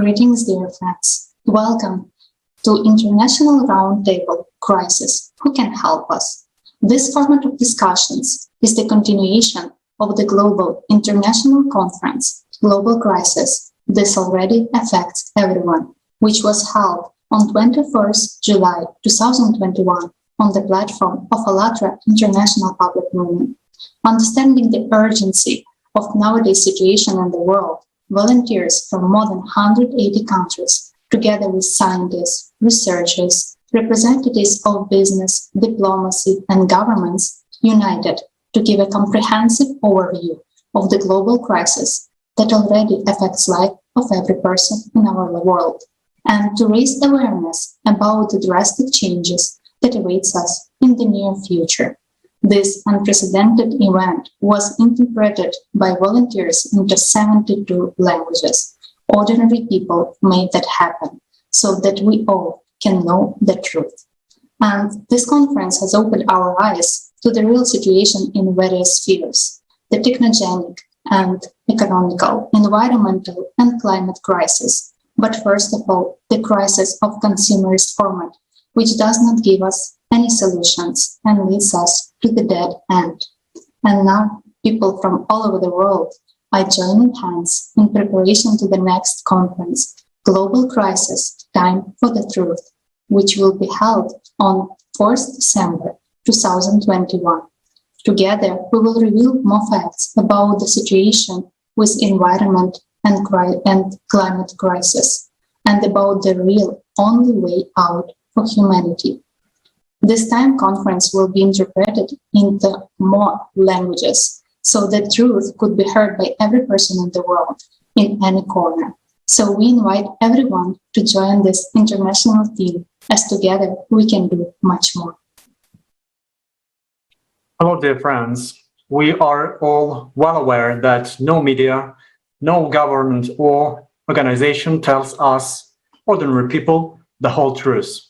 Greetings, dear friends. Welcome to International Roundtable Crisis. Who can help us? This format of discussions is the continuation of the Global International Conference, Global Crisis. This already affects everyone, which was held on 21st July 2021 on the platform of ALLATRA International Public Movement. Understanding the urgency of nowadays situation in the world, volunteers from more than 180 countries, together with scientists, researchers, representatives of business, diplomacy, and governments, united to give a comprehensive overview of the global crisis that already affects life of every person in our world, and to raise awareness about the drastic changes that awaits us in the near future. This unprecedented event was interpreted by volunteers into 72 languages. Ordinary people made that happen so that we all can know the truth. And this conference has opened our eyes to the real situation in various spheres, the technogenic and economical, environmental and climate crisis. But first of all, the crisis of consumerist format, which does not give us any solutions and leads us to the dead end. And now people from all over the world are joining hands in preparation to the next conference, Global Crisis, Time for the Truth, which will be held on 4th December 2021. Together, we will reveal more facts about the situation with environment and climate crisis, and about the real only way out for humanity. This time conference will be interpreted into more languages, so the truth could be heard by every person in the world, in any corner. So we invite everyone to join this international team, as together we can do much more. Hello, dear friends. We are all well aware that no media, no government or organization tells us, ordinary people, the whole truth.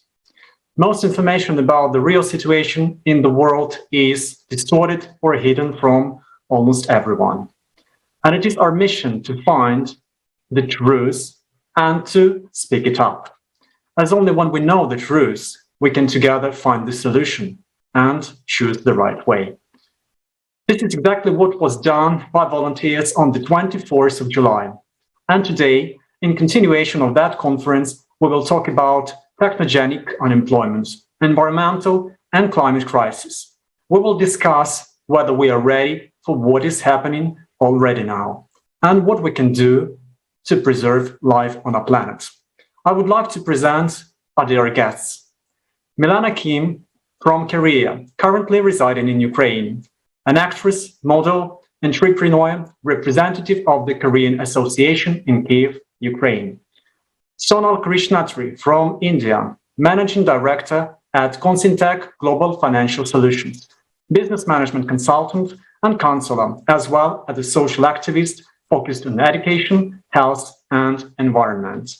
Most information about the real situation in the world is distorted or hidden from almost everyone. And it is our mission to find the truth and to speak it up. As only when we know the truth, we can together find the solution and choose the right way. This is exactly what was done by volunteers on the 24th of July. And today, in continuation of that conference, we will talk about technogenic unemployment, environmental and climate crisis. We will discuss whether we are ready for what is happening already now and what we can do to preserve life on our planet. I would like to present our dear guests. Milana Kim from Korea, currently residing in Ukraine, an actress, model, entrepreneur, representative of the Korean Association in Kiev, Ukraine. Sonal Krishnatri from India, Managing Director at Consintech Global Financial Solutions, business management consultant and counselor, as well as a social activist focused on education, health, and environment.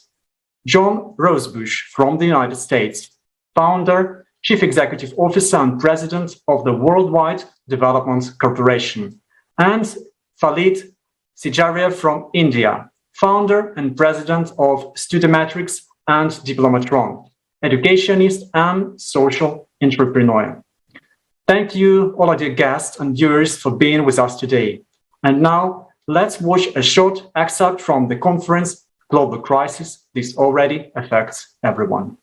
John Rosebush from the United States, founder, chief executive officer, and president of the Worldwide Development Corporation. And Khalid Sijaria from India, founder and president of Studiometrics and Diplomatron, educationist and social entrepreneur. Thank you, all our dear guests and viewers, for being with us today. And now, let's watch a short excerpt from the conference, Global Crisis. This already affects everyone.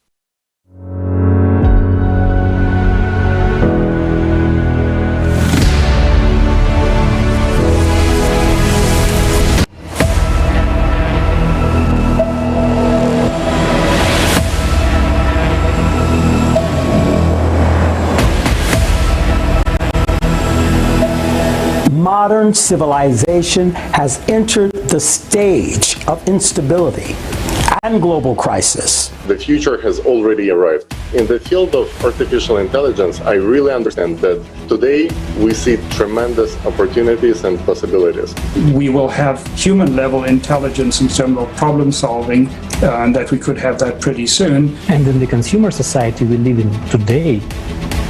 Modern civilization has entered the stage of instability and global crisis. The future has already arrived. In the field of artificial intelligence, I really understand that today we see tremendous opportunities and possibilities. We will have human-level intelligence in terms of problem solving, and that we could have that pretty soon. And in the consumer society we live in today,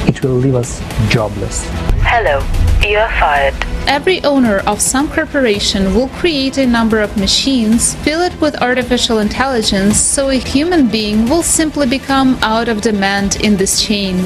it will leave us jobless. Hello, you are fired. Every owner of some corporation will create a number of machines, fill it with artificial intelligence, so a human being will simply become out of demand in this chain.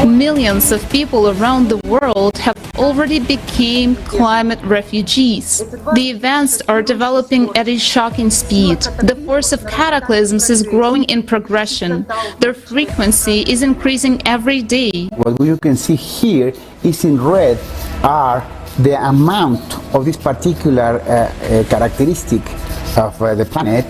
Millions of people around the world have already become climate refugees. The events are developing at a shocking speed. The force of cataclysms is growing in progression. Their frequency is increasing every day. What you can see here is in red are the amount of this particular characteristic of the planet,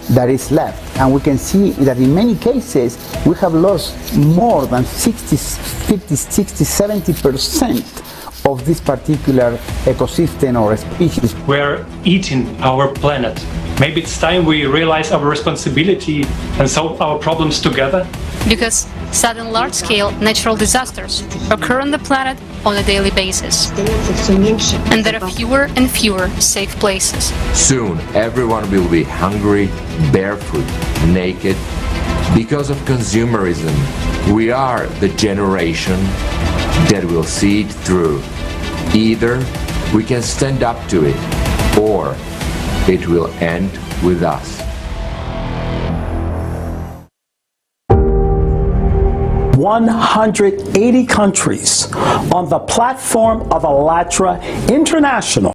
that is left. And we can see that in many cases we have lost more than 60, 50, 60, 70% of this particular ecosystem or species. We're eating our planet. Maybe it's time we realize our responsibility and solve our problems together. Because sudden large-scale natural disasters occur on the planet on a daily basis. And there are fewer and fewer safe places. Soon everyone will be hungry, barefoot, naked. Because of consumerism, we are the generation that will see it through. Either we can stand up to it, or it will end with us. 180 countries on the platform of ALLATRA International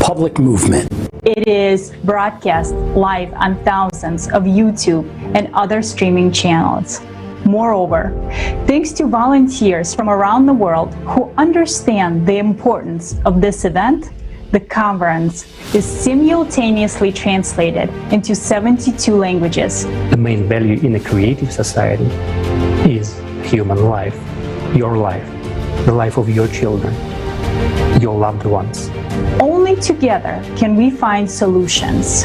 Public Movement. It is broadcast live on thousands of YouTube and other streaming channels. Moreover, thanks to volunteers from around the world who understand the importance of this event, the conference is simultaneously translated into 72 languages. The main value in a creative society is human life, your life, the life of your children, your loved ones. Only together can we find solutions.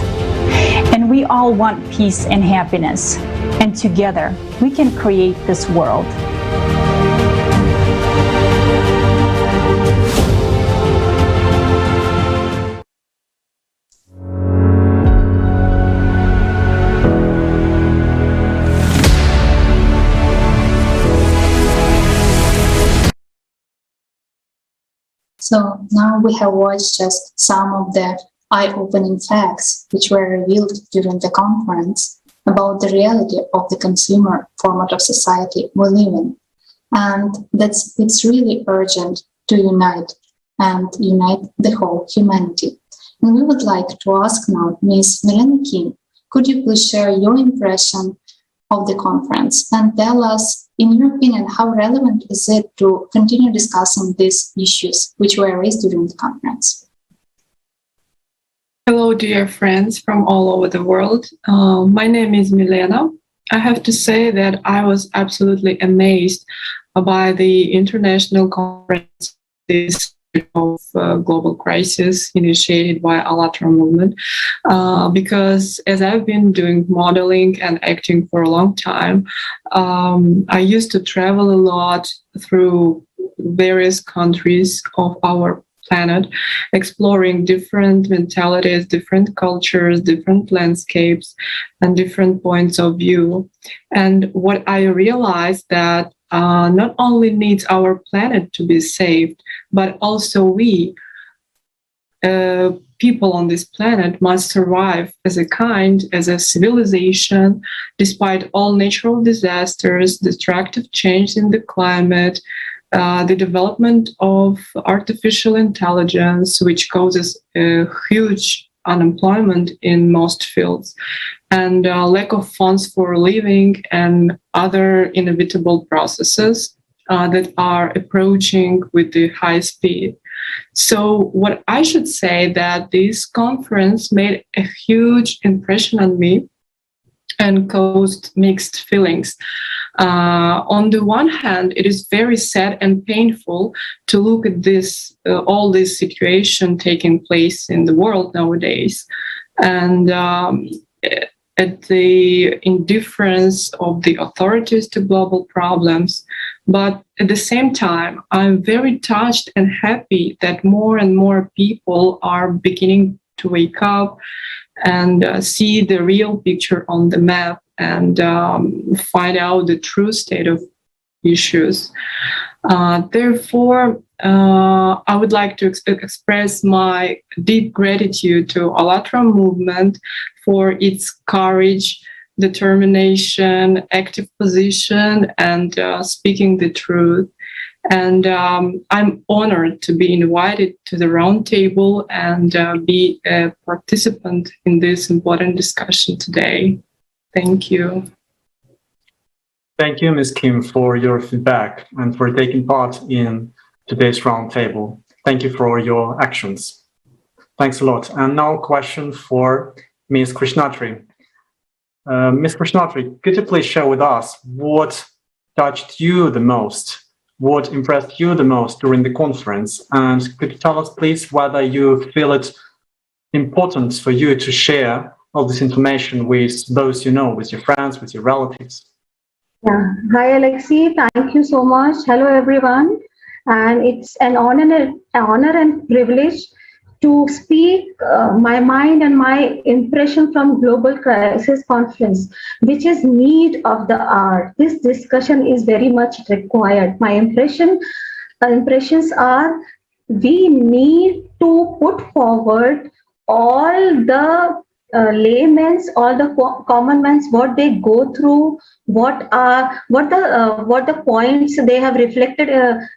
And we all want peace and happiness. And together we can create this world. So now we have watched just some of the eye-opening facts which were revealed during the conference about the reality of the consumer format of society we live in. And it's really urgent to unite the whole humanity. And we would like to ask now Ms. Milena Kim, could you please share your impression of the conference and tell us, in your opinion, how relevant is it to continue discussing these issues which were raised during the conference? Hello, dear friends from all over the world. My name is Milena. I have to say that I was absolutely amazed by the international conference of global crisis initiated by ALLATRA movement, because as I've been doing modeling and acting for a long time, I used to travel a lot through various countries of our planet, exploring different mentalities, different cultures, different landscapes, and different points of view. And what I realized that not only needs our planet to be saved, but also we, people on this planet, must survive as a kind, as a civilization, despite all natural disasters, destructive change in the climate, the development of artificial intelligence, which causes a huge unemployment in most fields, and lack of funds for living and other inevitable processes that are approaching with the high speed. So what I should say that this conference made a huge impression on me and caused mixed feelings. On the one hand, it is very sad and painful to look at this, all this situation taking place in the world nowadays, and at the indifference of the authorities to global problems. But at the same time, I'm very touched and happy that more and more people are beginning to wake up and see the real picture on the map and find out the true state of issues. Therefore, I would like to express my deep gratitude to ALLATRA movement for its courage, determination, active position, and speaking the truth. And I'm honored to be invited to the roundtable and be a participant in this important discussion today. Thank you. Thank you, Ms. Kim, for your feedback and for taking part in today's roundtable. Thank you for your actions. Thanks a lot. And now a question for Ms. Krishnatri. Ms. Krishnatri, could you please share with us what touched you the most? What impressed you the most during the conference? And could you tell us, please, whether you feel it important for you to share all this information with those you know, with your friends, with your relatives? Yeah. Hi, Alexi. Thank you so much. Hello, everyone. And it's an honor and privilege to speak my mind and my impression from Global Crisis Conference, which is need of the hour. This discussion is very much required. My impressions are we need to put forward all the laymen's, all the common man's, what they go through, what the points they have reflected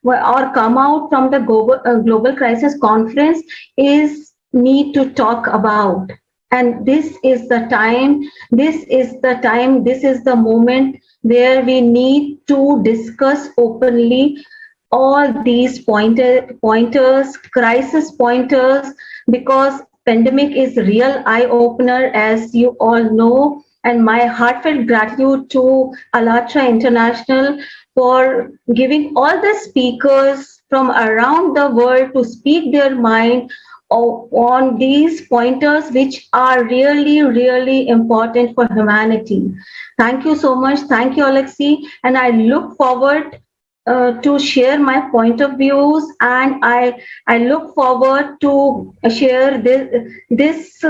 or come out from the global crisis conference is need to talk about. And this is the time, this is the moment where we need to discuss openly all these pointers, crisis pointers, because pandemic is real eye-opener, as you all know, and my heartfelt gratitude to ALLATRA International for giving all the speakers from around the world to speak their mind on these pointers, which are really, really important for humanity. Thank you so much. Thank you, Alexi. And I look forward to share my point of views, and I look forward to share these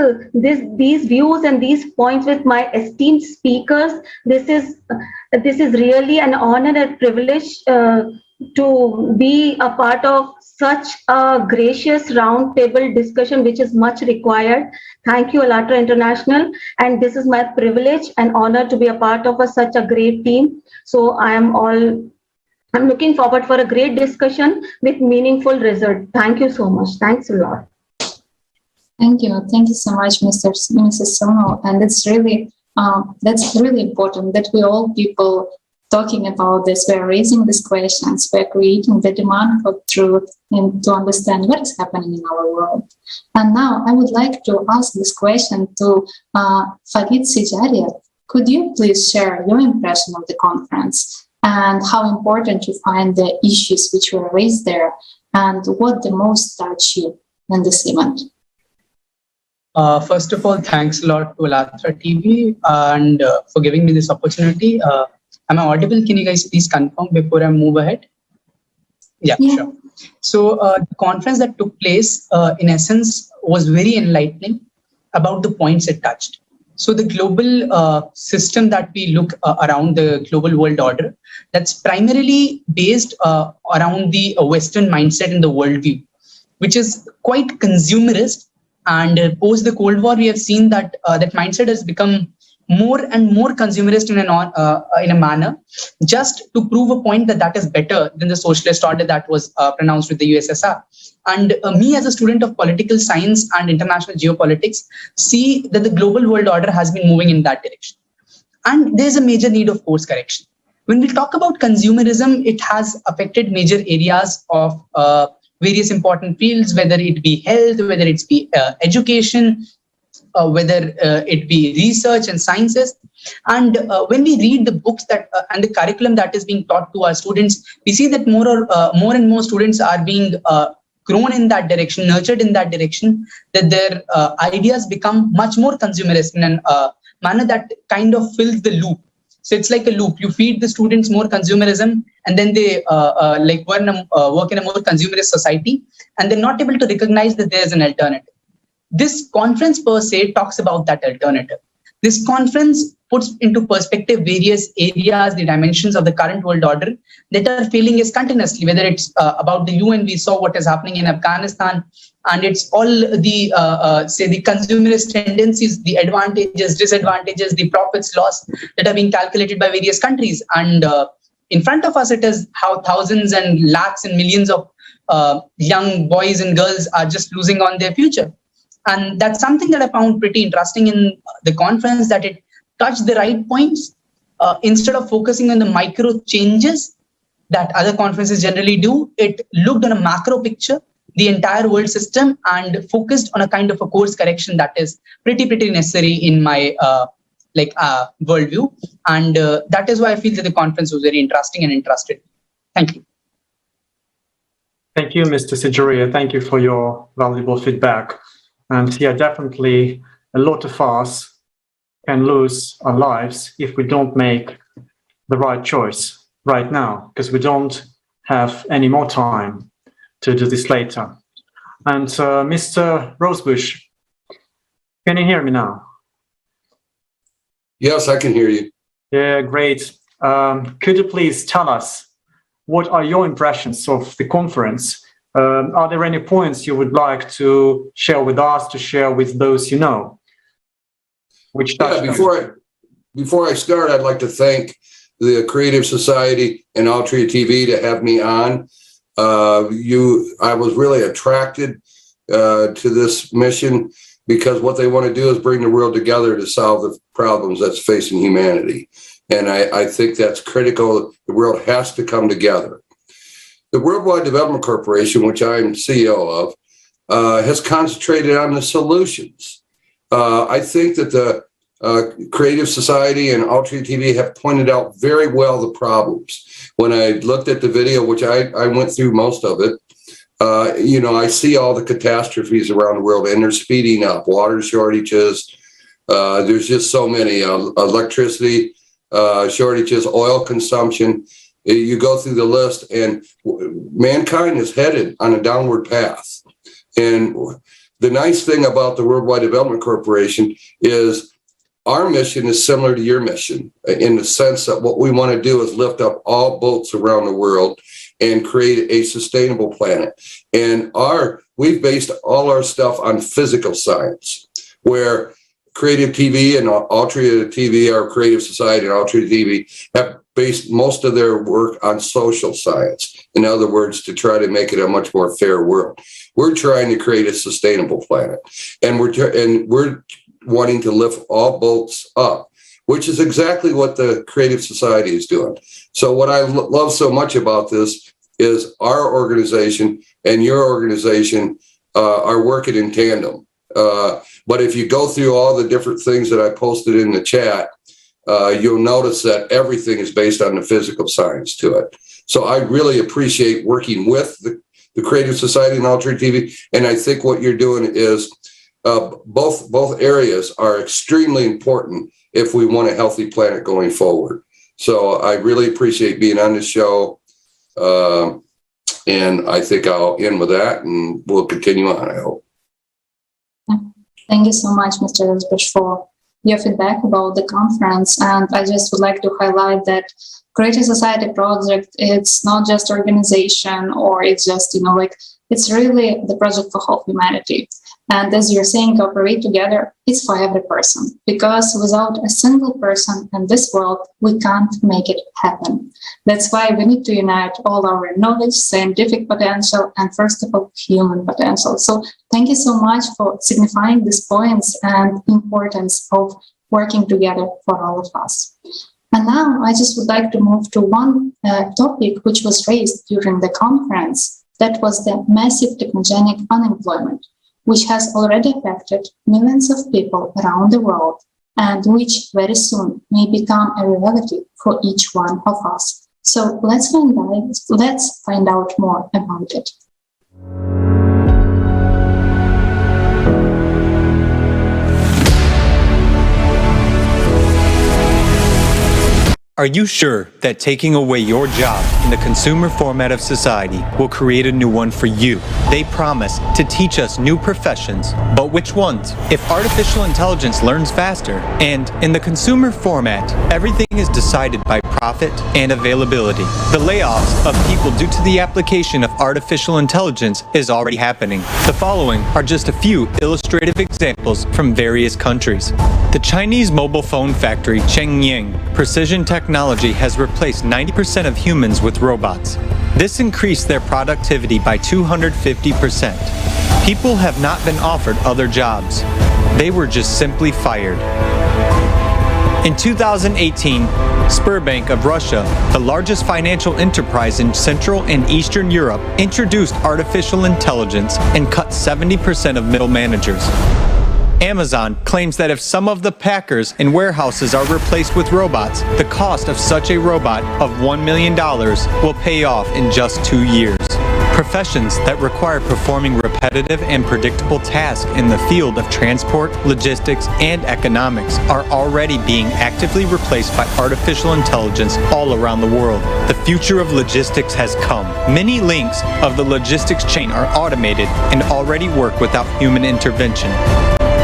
views and these points with my esteemed speakers. This is really an honor and privilege to be a part of such a gracious roundtable discussion, which is much required. Thank you, ALLATRA International, and this is my privilege and honor to be a part of such a great team. So I'm looking forward for a great discussion with meaningful result. Thank you so much. Thanks a lot. Thank you. Thank you so much, Mrs. Sono. And that's really important that we all people talking about this, we're raising these questions, we're creating the demand for truth and to understand what is happening in our world. And now I would like to ask this question to Fagit Sijaria. Could you please share your impression of the conference and how important you find the issues which were raised there, and what the most touched you in this event? First of all, thanks a lot to ALLATRA TV and for giving me this opportunity. Am I audible? Can you guys please confirm before I move ahead? Yeah. Sure. So the conference that took place, in essence, was very enlightening about the points it touched. So the global system that we look around, the global world order, that's primarily based around the Western mindset and the worldview, which is quite consumerist. And post the Cold War, we have seen that that mindset has become more and more consumerist in a manner, just to prove a point that is better than the socialist order that was pronounced with the USSR. And me as a student of political science and international geopolitics see that the global world order has been moving in that direction. And there's a major need of course correction. When we talk about consumerism, it has affected major areas of various important fields, whether it be health, whether it be education, whether it be research and sciences. And when we read the books that and the curriculum that is being taught to our students, we see that more and more students are being grown in that direction, nurtured in that direction, that their ideas become much more consumerist in a manner that kind of fills the loop. So it's like a loop. You feed the students more consumerism, and then they work in a more consumerist society, and they're not able to recognize that there's an alternative. This conference per se talks about that alternative. This conference puts into perspective various areas, the dimensions of the current world order that are failing us continuously, whether it's about the UN, we saw what is happening in Afghanistan, and it's all the, say, the consumerist tendencies, the advantages, disadvantages, the profits, loss that are being calculated by various countries. And in front of us, it is how thousands and lakhs and millions of young boys and girls are just losing on their future. And that's something that I found pretty interesting in the conference, that it touched the right points instead of focusing on the micro changes that other conferences generally do. It looked on a macro picture, the entire world system, and focused on a kind of a course correction that is pretty necessary in my worldview. And that is why I feel that the conference was very interesting and interested. Thank you. Thank you, Mr. Sijaria. Thank you for your valuable feedback. And yeah, definitely a lot of us can lose our lives if we don't make the right choice right now, because we don't have any more time to do this later. And Mr. Rosebush, can you hear me now? Yes, I can hear you. Yeah, great. Could you please tell us what are your impressions of the conference? Are there any points you would like to share with us, to share with those you know? Before I start, I'd like to thank the Creative Society and Altria TV to have me on. I was really attracted to this mission because what they want to do is bring the world together to solve the problems that's facing humanity. And I think that's critical. The world has to come together. The Worldwide Development Corporation, which I'm CEO of, has concentrated on the solutions. I think that the Creative Society and Altria TV have pointed out very well the problems. When I looked at the video, which I went through most of it, I see all the catastrophes around the world, and they're speeding up. Water shortages, there's just so many, electricity shortages, oil consumption. You go through the list, and mankind is headed on a downward path. And the nice thing about the Worldwide Development Corporation is our mission is similar to your mission in the sense that what we want to do is lift up all boats around the world and create a sustainable planet. And we've based all our stuff on physical science, where Creative TV and Altria TV, our Creative Society and Altria TV, have based most of their work on social science. In other words, to try to make it a much more fair world. We're trying to create a sustainable planet, and we're wanting to lift all boats up, which is exactly what the Creative Society is doing. So what I love so much about this is our organization and your organization are working in tandem. But if you go through all the different things that I posted in the chat, you'll notice that everything is based on the physical science to it. So I really appreciate working with the Creative Society and Altria TV. And I think what you're doing is both areas are extremely important if we want a healthy planet going forward. So I really appreciate being on this show. And I think I'll end with that, and we'll continue on, I hope. Thank you so much, Mr. Rosebush, for your feedback about the conference. And I just would like to highlight that Creative Society project, it's not just organization, or it's just, it's really the project for whole humanity. And as you're saying, to operate together, it's for every person, because without a single person in this world, we can't make it happen. That's why we need to unite all our knowledge, scientific potential, and first of all, human potential. So thank you so much for signifying these points and importance of working together for all of us. And now I just would like to move to one topic which was raised during the conference. That was the massive technogenic unemployment, which has already affected millions of people around the world, and which very soon may become a reality for each one of us. So let's find out more about it. Are you sure that taking away your job in the consumer format of society will create a new one for you? They promise to teach us new professions, but which ones? If artificial intelligence learns faster, and in the consumer format, everything is decided by profit and availability, the layoffs of people due to the application of artificial intelligence is already happening. The following are just a few illustrative examples from various countries. The Chinese mobile phone factory Shenyang Precision Technology has replaced 90% of humans with robots. This increased their productivity by 250%. People have not been offered other jobs. They were just simply fired. In 2018, Sberbank of Russia, the largest financial enterprise in Central and Eastern Europe, introduced artificial intelligence and cut 70% of middle managers. Amazon claims that if some of the packers and warehouses are replaced with robots, the cost of such a robot of $1 million will pay off in just 2 years. Professions that require performing repetitive and predictable tasks in the field of transport, logistics, and economics are already being actively replaced by artificial intelligence all around the world. The future of logistics has come. Many links of the logistics chain are automated and already work without human intervention.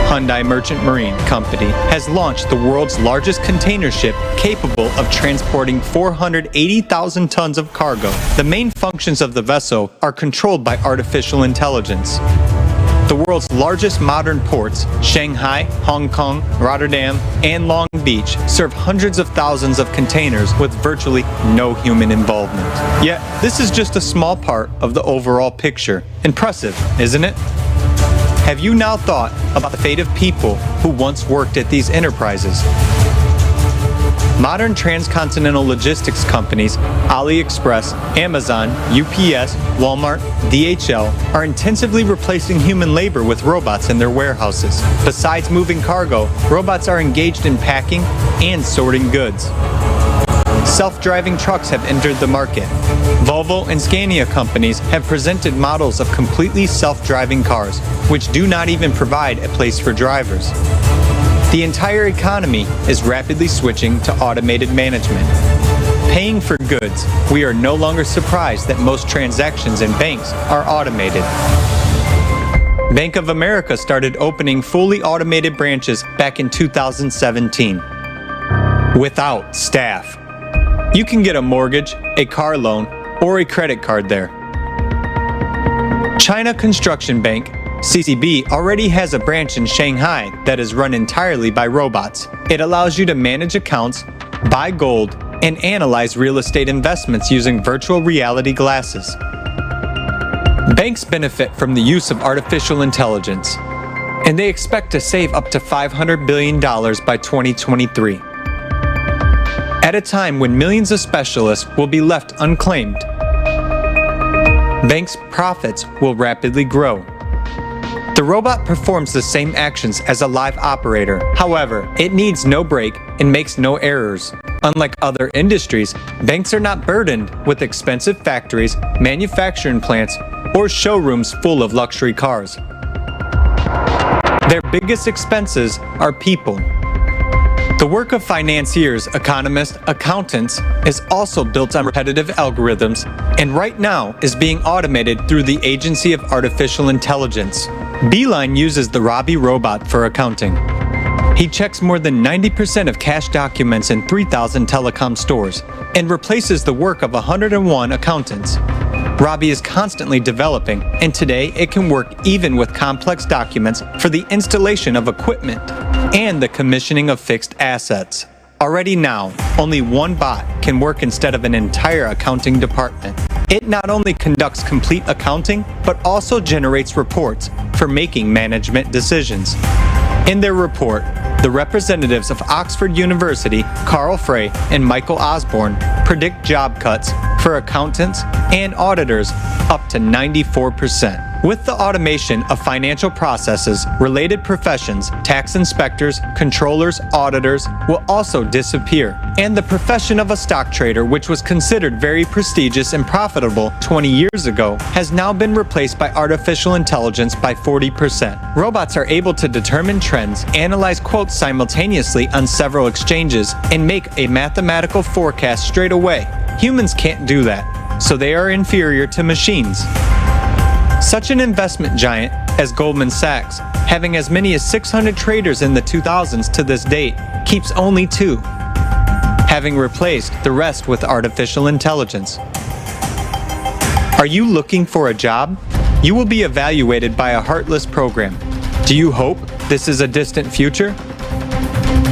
Hyundai Merchant Marine Company has launched the world's largest container ship capable of transporting 480,000 tons of cargo. The main functions of the vessel are controlled by artificial intelligence. The world's largest modern ports, Shanghai, Hong Kong, Rotterdam, and Long Beach, serve hundreds of thousands of containers with virtually no human involvement. Yet, this is just a small part of the overall picture. Impressive, isn't it? Have you now thought about the fate of people who once worked at these enterprises? Modern transcontinental logistics companies, AliExpress, Amazon, UPS, Walmart, DHL, are intensively replacing human labor with robots in their warehouses. Besides moving cargo, robots are engaged in packing and sorting goods. Self-driving trucks have entered the market. Volvo and Scania companies have presented models of completely self-driving cars, which do not even provide a place for drivers. The entire economy is rapidly switching to automated management. Paying for goods, we are no longer surprised that most transactions in banks are automated. Bank of America started opening fully automated branches back in 2017. Without staff. You can get a mortgage, a car loan, or a credit card there. China Construction Bank, CCB, already has a branch in Shanghai that is run entirely by robots. It allows you to manage accounts, buy gold, and analyze real estate investments using virtual reality glasses. Banks benefit from the use of artificial intelligence, and they expect to save up to $500 billion by 2023. At a time when millions of specialists will be left unclaimed, banks' profits will rapidly grow. The robot performs the same actions as a live operator. However, it needs no break and makes no errors. Unlike other industries, banks are not burdened with expensive factories, manufacturing plants, or showrooms full of luxury cars. Their biggest expenses are people. The work of financiers, economists, accountants is also built on repetitive algorithms and right now is being automated through the Agency of Artificial Intelligence. Beeline uses the Robbie robot for accounting. He checks more than 90% of cash documents in 3,000 telecom stores and replaces the work of 101 accountants. Robbie is constantly developing, and today it can work even with complex documents for the installation of equipment and the commissioning of fixed assets. Already now, only one bot can work instead of an entire accounting department. It not only conducts complete accounting, but also generates reports for making management decisions. In their report, the representatives of Oxford University, Carl Frey and Michael Osborne, predict job cuts for accountants and auditors up to 94%. With the automation of financial processes, related professions, tax inspectors, controllers, auditors, will also disappear. And the profession of a stock trader, which was considered very prestigious and profitable 20 years ago, has now been replaced by artificial intelligence by 40%. Robots are able to determine trends, analyze quotes simultaneously on several exchanges, and make a mathematical forecast straight away. Humans can't do that, so they are inferior to machines. Such an investment giant as Goldman Sachs, having as many as 600 traders in the 2000s to this date, keeps only 2, having replaced the rest with artificial intelligence. Are you looking for a job? You will be evaluated by a heartless program. Do you hope this is a distant future?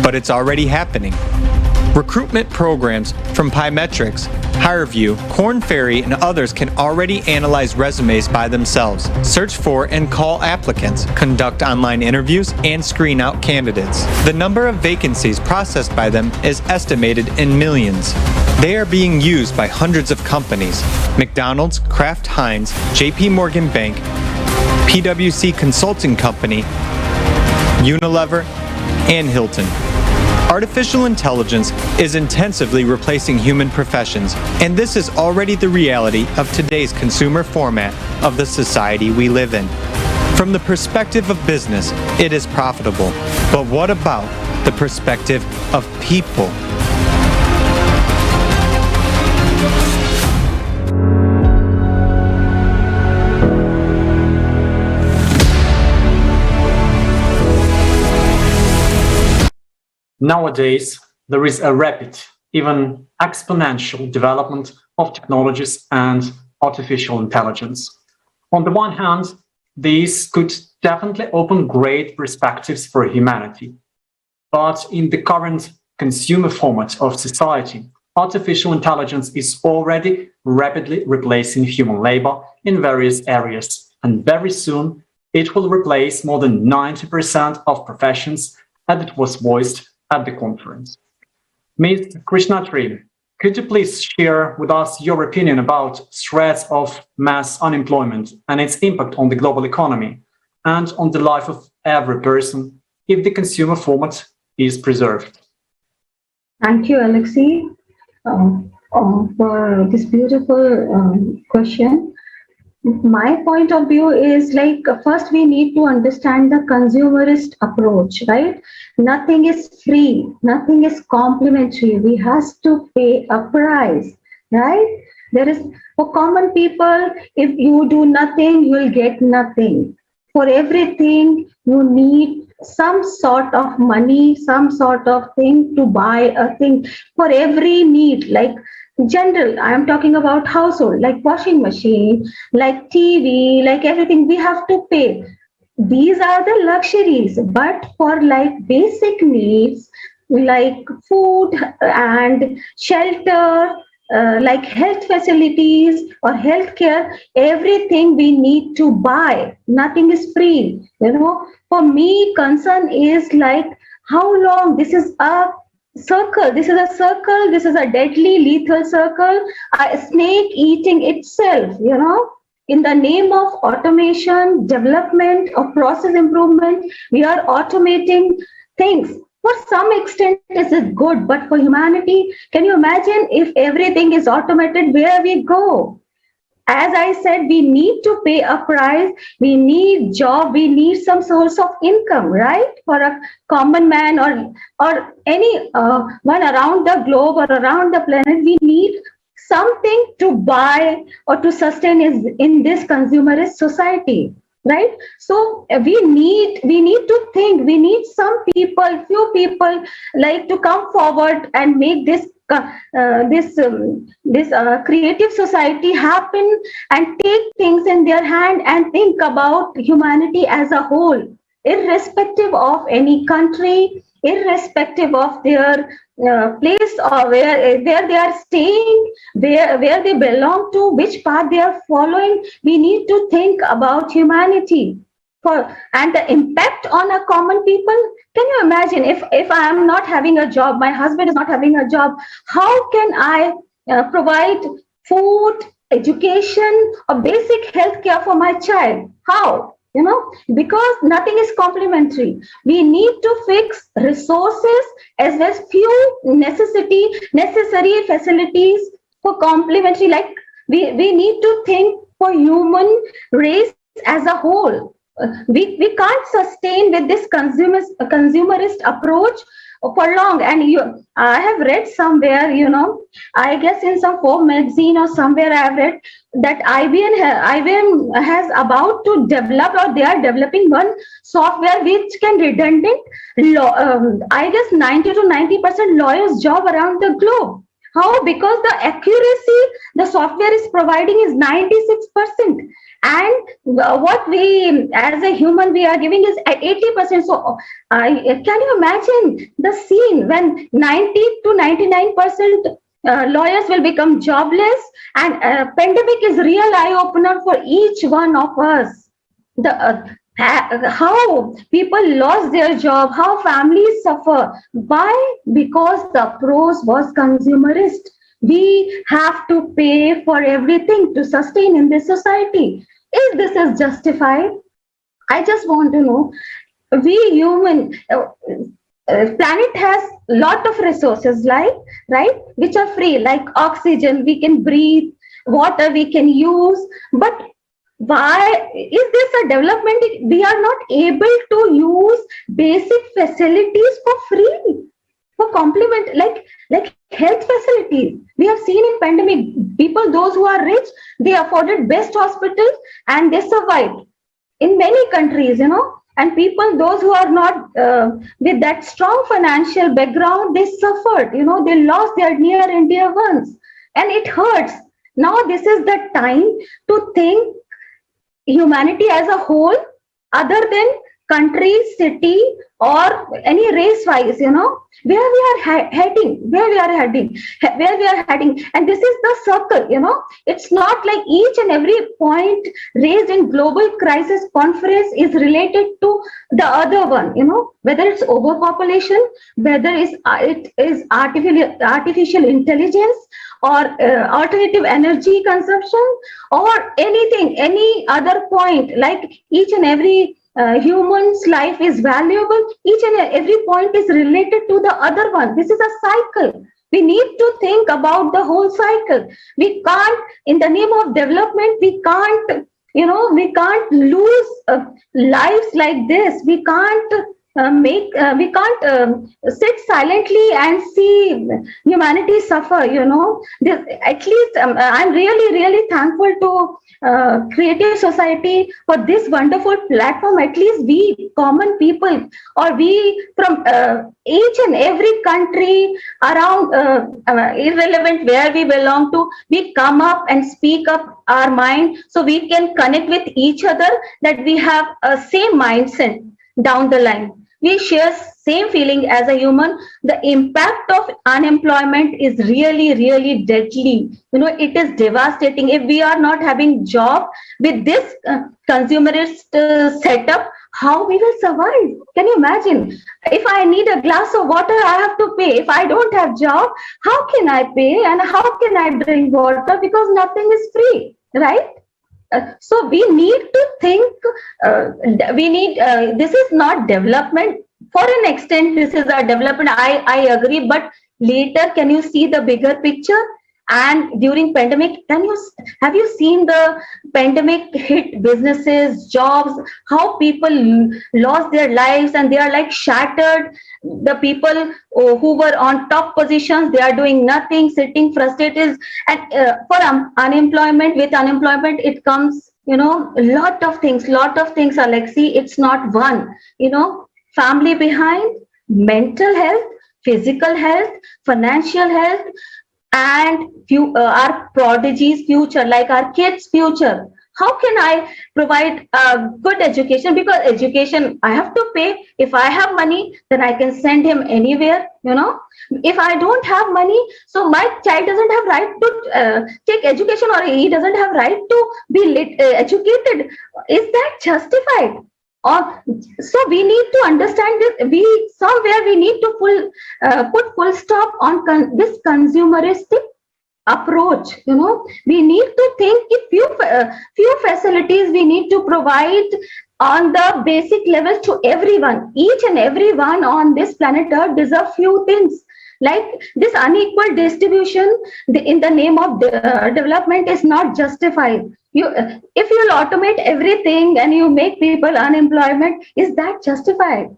But it's already happening. Recruitment programs from Pymetrics, HireVue, Korn Ferry, and others can already analyze resumes by themselves, search for and call applicants, conduct online interviews, and screen out candidates. The number of vacancies processed by them is estimated in millions. They are being used by hundreds of companies: McDonald's, Kraft Heinz, JP Morgan Bank, PwC Consulting Company, Unilever, and Hilton. Artificial intelligence is intensively replacing human professions, and this is already the reality of today's consumer format of the society we live in. From the perspective of business, it is profitable. But what about the perspective of people? Nowadays, there is a rapid, even exponential development of technologies and artificial intelligence. On the one hand, these could definitely open great perspectives for humanity. But in the current consumer format of society, artificial intelligence is already rapidly replacing human labor in various areas, and very soon it will replace more than 90% of professions, as it was voiced at the conference. Ms. Krishnatri, could you please share with us your opinion about threats of mass unemployment and its impact on the global economy and on the life of every person if the consumer format is preserved? Thank you, Alexei, for this beautiful question. My point of view is like, first we need to understand the consumerist approach, right? Nothing is free, nothing is complimentary. We have to pay a price, right? There is, for common people, if you do nothing, you will get nothing. For everything, you need some sort of money, some sort of thing to buy a thing. For every need, like general, I am talking about household, like washing machine, like TV, like everything, we have to pay. These are the luxuries, but for like basic needs, like food and shelter, like health facilities or healthcare, everything we need to buy. Nothing is free. You know, for me, concern is like how long this is a circle. This is a circle. This is a deadly, lethal circle. A snake eating itself. You know, in the name of automation, development, or process improvement, we are automating things. For some extent, this is good, but for humanity, can you imagine if everything is automated, where we go? As I said, we need to pay a price, we need job, we need some source of income, right? For a common man or any one around the globe or around the planet, we need something to buy or to sustain in this consumerist society. Right, so we need to think. We need some people, few people, like to come forward and make this creative society happen and take things in their hand and think about humanity as a whole, irrespective of any country, irrespective of their place or where they are staying, where they belong to, which path they are following. We need to think about humanity and the impact on a common people. Can you imagine if I am not having a job, my husband is not having a job, how can I provide food, education or basic health care for my child. How? Because nothing is complementary. We need to fix resources as well as few necessary facilities for complementary. Like we need to think for human race as a whole. We can't sustain with this consumerist approach for long. And I have read somewhere, I guess in some Forbes magazine or somewhere I have read that IBM has about to develop, or they are developing one software which can redundant, I guess 90 to 90% lawyers' job around the globe. How? Because the accuracy the software is providing is 96%. And what we as a human we are giving is at 80%. So can you imagine the scene when 90 to 99% lawyers will become jobless, and pandemic is real eye-opener for each one of us. How people lost their job, how families suffer. Why? Because the approach was consumerist. We have to pay for everything to sustain in this society. If this is justified, I just want to know, we human, planet has lot of resources, like, right, which are free, like oxygen, we can breathe, water we can use, but why is this a development? We are not able to use basic facilities for free, for complement, like health facilities. We have seen in pandemic, people, those who are rich, they afforded best hospitals and they survived in many countries, and people, those who are not with that strong financial background, they suffered, they lost their near and dear ones, and it hurts. Now this is the time to think humanity as a whole, other than country, city, or any race wise, where we are heading, and this is the circle. It's not like each and every point raised in global crisis conference is related to the other one, whether it's overpopulation, whether it is artificial intelligence, or alternative energy consumption, or anything, any other point, like each and every human's life is valuable, each and every point is related to the other one. This is a cycle. We need to think about the whole cycle. We can't, in the name of development, we can't lose lives like this. We can't sit silently and see humanity suffer. At least I'm really thankful to Creative Society for this wonderful platform. At least we common people, or we from each and every country around, irrelevant where we belong to, we come up and speak up our mind, so we can connect with each other, that we have a same mindset down the line. We share same feeling as a human. The impact of unemployment is really deadly. It is devastating. If we are not having job with this consumerist setup, how we will survive? Can you imagine? If I need a glass of water, I have to pay. If I don't have job, how can I pay? And how can I drink water? Because nothing is free, right? So we need to think, this is not development. For an extent, this is a development, I agree, but later, can you see the bigger picture? And during pandemic, have you seen the pandemic hit businesses, jobs, how people lost their lives and they are like shattered? The people who were on top positions, they are doing nothing, sitting frustrated. And for unemployment, with unemployment, it comes, lot of things, Alexi. It's not one, family behind, mental health, physical health, financial health, and our prodigies' future, like our kids' future. How can I provide good education? Because education, I have to pay. If I have money, then I can send him anywhere, If I don't have money, so my child doesn't have right to take education, or he doesn't have right to be educated. Is that justified? So we need to understand this. We need to put full stop on this consumeristic approach. We need to think if few facilities we need to provide on the basic level to everyone. Each and everyone on this planet Earth deserve few things. Like this unequal distribution in the name of development is not justified. If you'll automate everything and you make people unemployment, is that justified?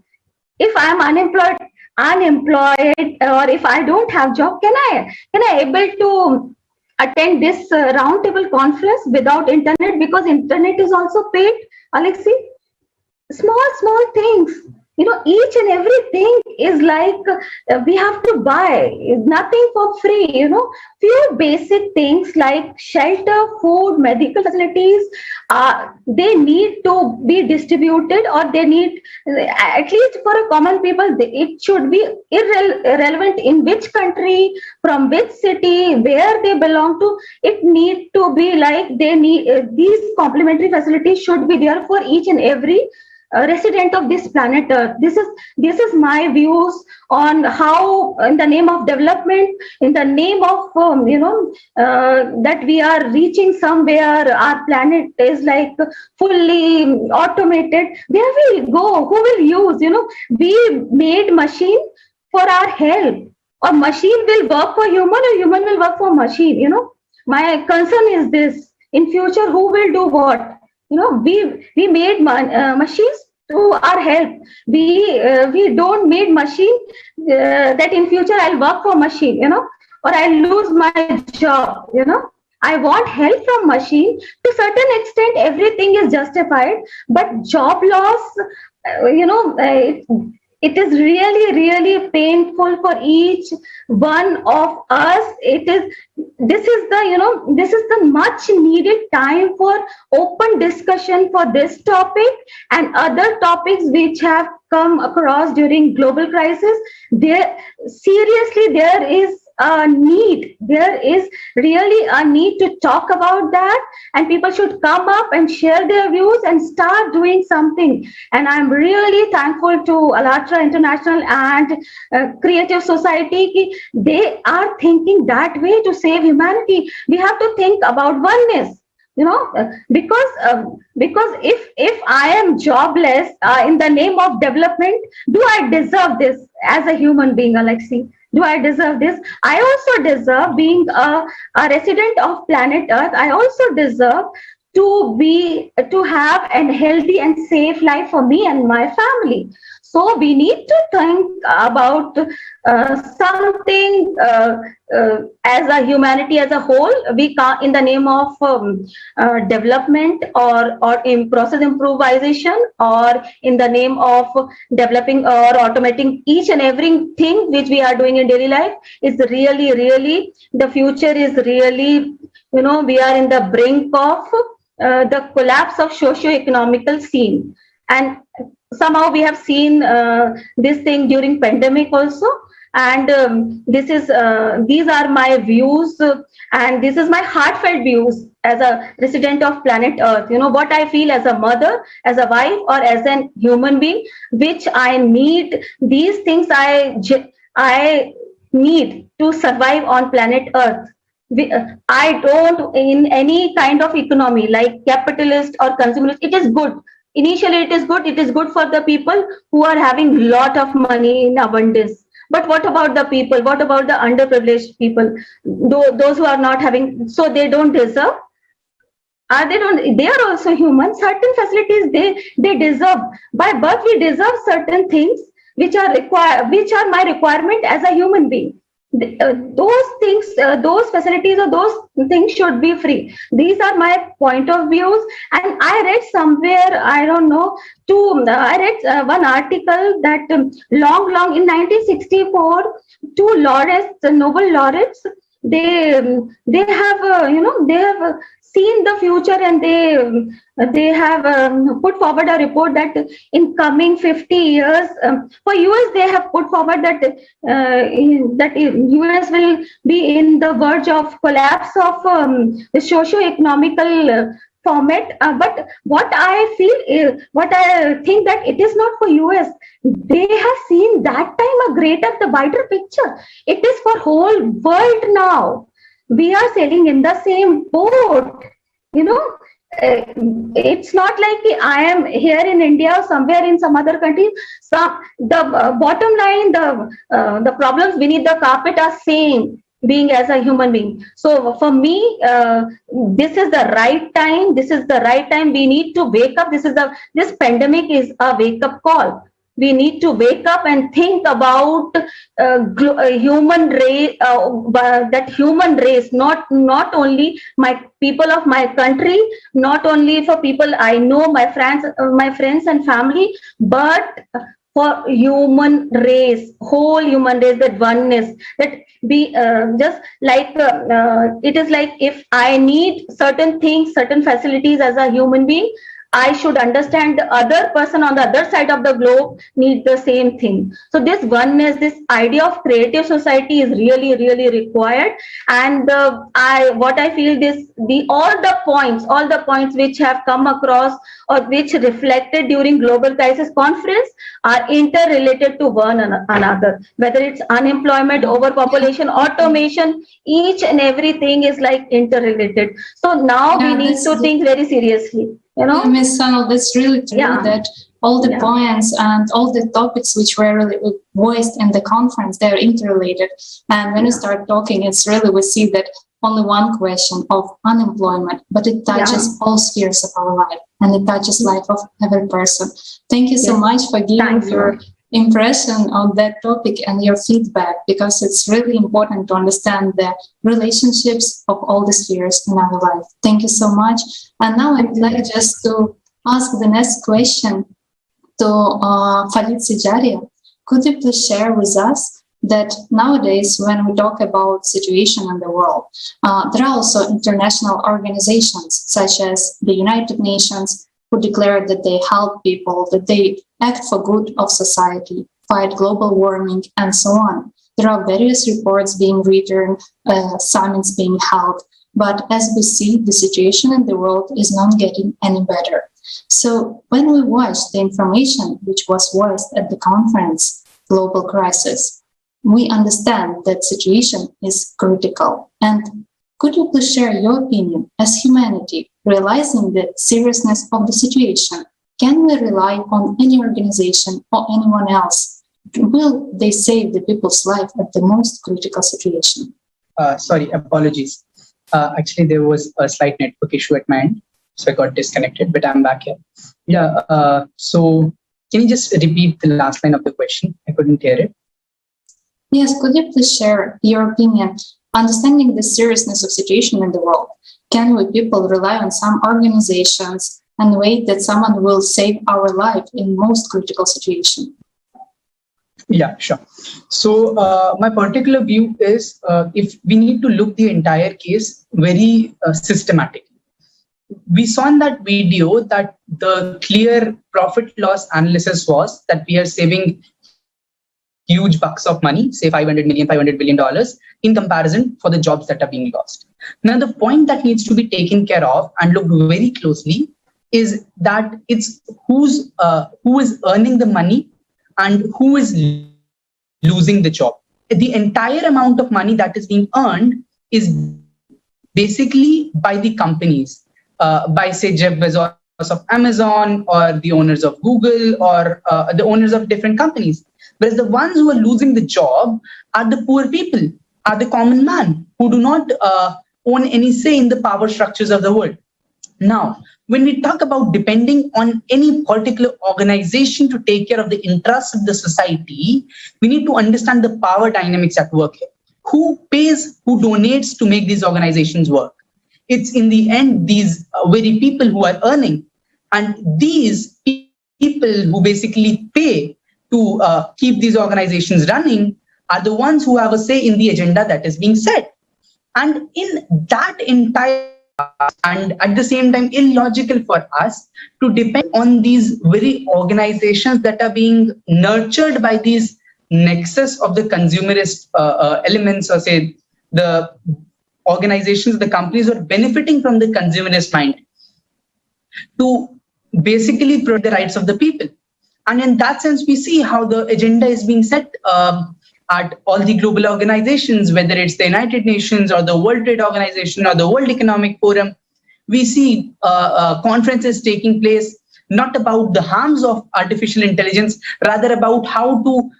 If I'm unemployed, or if I don't have job, can I able to attend this roundtable conference without internet, because internet is also paid, Alexi? Small things, each and everything is like we have to buy, nothing for free. Few basic things like shelter, food, medical facilities, they need to be distributed, or they need, at least for a common people, it should be irrelevant in which country, from which city, where they belong to. It need to be like they need these complementary facilities should be there for each and every resident of this planet Earth. This is my views on how, in the name of development, in the name of that we are reaching somewhere, our planet is like fully automated. Where will go? Who will use? We made machine for our help, or machine will work for human, or human will work for machine. My concern is this: in future, who will do what? We made machines to our help. We don't made machine that in future I'll work for machine, or I'll lose my job. I want help from machine. To certain extent, everything is justified, but job loss, it is really painful for each one of us. This is the much needed time for open discussion for this topic and other topics which have come across during global crisis. There is a need. There is really a need to talk about that, and people should come up and share their views and start doing something. And I'm really thankful to Alatra International and Creative Society. They are thinking that way to save humanity. We have to think about oneness. Because if I am jobless in the name of development, do I deserve this as a human being, Alexi? Do I deserve this? I also deserve, being a resident of planet Earth, I also deserve to have a healthy and safe life for me and my family. So we need to think about something as a humanity as a whole. We can't, in the name of development or in process improvisation, or in the name of developing or automating each and everything which we are doing in daily life, is really the future is really, we are in the brink of the collapse of socio-economical scene. And somehow we have seen this thing during pandemic also. And these are my views, and this is my heartfelt views as a resident of planet Earth. What I feel as a mother, as a wife, or as a human being, which I need. These things I need to survive on planet Earth. I don't, in any kind of economy like capitalist or consumerist, it is good. Initially, it is good. It is good for the people who are having lot of money in abundance. But what about the people? What about the underprivileged people? Those who are not having, so they don't deserve. They are also human. Certain facilities they deserve. By birth, we deserve certain things which are my requirement as a human being. Those things, those facilities, or those things should be free. These are my point of views. And I read somewhere, I don't know, I read one article that long in 1964, two laureates, Nobel laureates, they have seen the future, and they have put forward a report that in coming 50 years, for US, they have put forward that US will be in the verge of collapse of the socio-economical format. But what I think that it is not for US. They have seen that time the wider picture. It is for whole world now. we are sailing in the same boat. You know, it's not like I am here in India or somewhere in some other country. The bottom line, the problems beneath the carpet are same, being as a human being. So for me, this is the right time. This is the right time. We need to wake up. This pandemic is a wake up call. We need to wake up and think about human race, that human race, not only my people of my country, not only for people I know, my friends and family, but for human race, whole human race, that oneness, that be just like it is like if I need certain things, certain facilities as a human being, I should understand the other person on the other side of the globe need the same thing. So this oneness, this idea of creative society is really, really required. And what I feel all the points which have come across or which reflected during Global Crisis Conference are interrelated to one another. Whether it's unemployment, overpopulation, automation, each and everything is like interrelated. So now we need to think very seriously. You know, Ms. Sanal, that's really true that all the points and all the topics which were really voiced in the conference, they're interrelated. And when we start talking, it's really, we see that only one question of unemployment, but it touches all spheres of our life and it touches life of every person. Thank you so much for giving your impression on that topic and your feedback, because it's really important to understand the relationships of all the spheres in our life. Thank you so much. And now I'd like just to ask the next question to Farid Sijaria. Could you please share with us that nowadays when we talk about situation in the world, there are also international organizations such as the United Nations who declare that they help people, that they act for good of society, fight global warming, and so on. There are various reports being written, summits being held, but as we see, the situation in the world is not getting any better. So when we watch the information which was voiced at the conference, Global Crisis, we understand that situation is critical. And could you please share your opinion as humanity, realizing the seriousness of the situation? Can we rely on any organization or anyone else? Will they save the people's life at the most critical situation? Sorry, apologies. Actually, there was a slight network issue at my end, so I got disconnected, but I'm back here. Yeah, so can you just repeat the last line of the question? I couldn't hear it. Yes, could you please share your opinion? Understanding the seriousness of situation in the world, can we people rely on some organizations and wait that someone will save our life in most critical situation? Yeah, sure. So my particular view is if we need to look the entire case very systematically. We saw in that video that the clear profit loss analysis was that we are saving huge bucks of money, say $500 million, $500 billion in comparison for the jobs that are being lost. Now, the point that needs to be taken care of and looked very closely is that it's who is earning the money and who is losing the job. The entire amount of money that is being earned is basically by the companies, by say Jeff Bezos of Amazon or the owners of Google or the owners of different companies. Whereas the ones who are losing the job are the poor people, are the common man who do not own any say in the power structures of the world. Now, when we talk about depending on any particular organization to take care of the interests of the society, we need to understand the power dynamics at work here. Who pays, who donates to make these organizations work? It's in the end these very people who are earning, and these people who basically pay to keep these organizations running are the ones who have a say in the agenda that is being set. And in that entire and at the same time illogical for us to depend on these very organizations that are being nurtured by these nexus of the consumerist elements, or say the organizations, the companies are benefiting from the consumerist mind to basically protect the rights of the people. And in that sense, we see how the agenda is being set at all the global organizations, whether it's the United Nations or the World Trade Organization or the World Economic Forum, we see conferences taking place not about the harms of artificial intelligence, rather about how to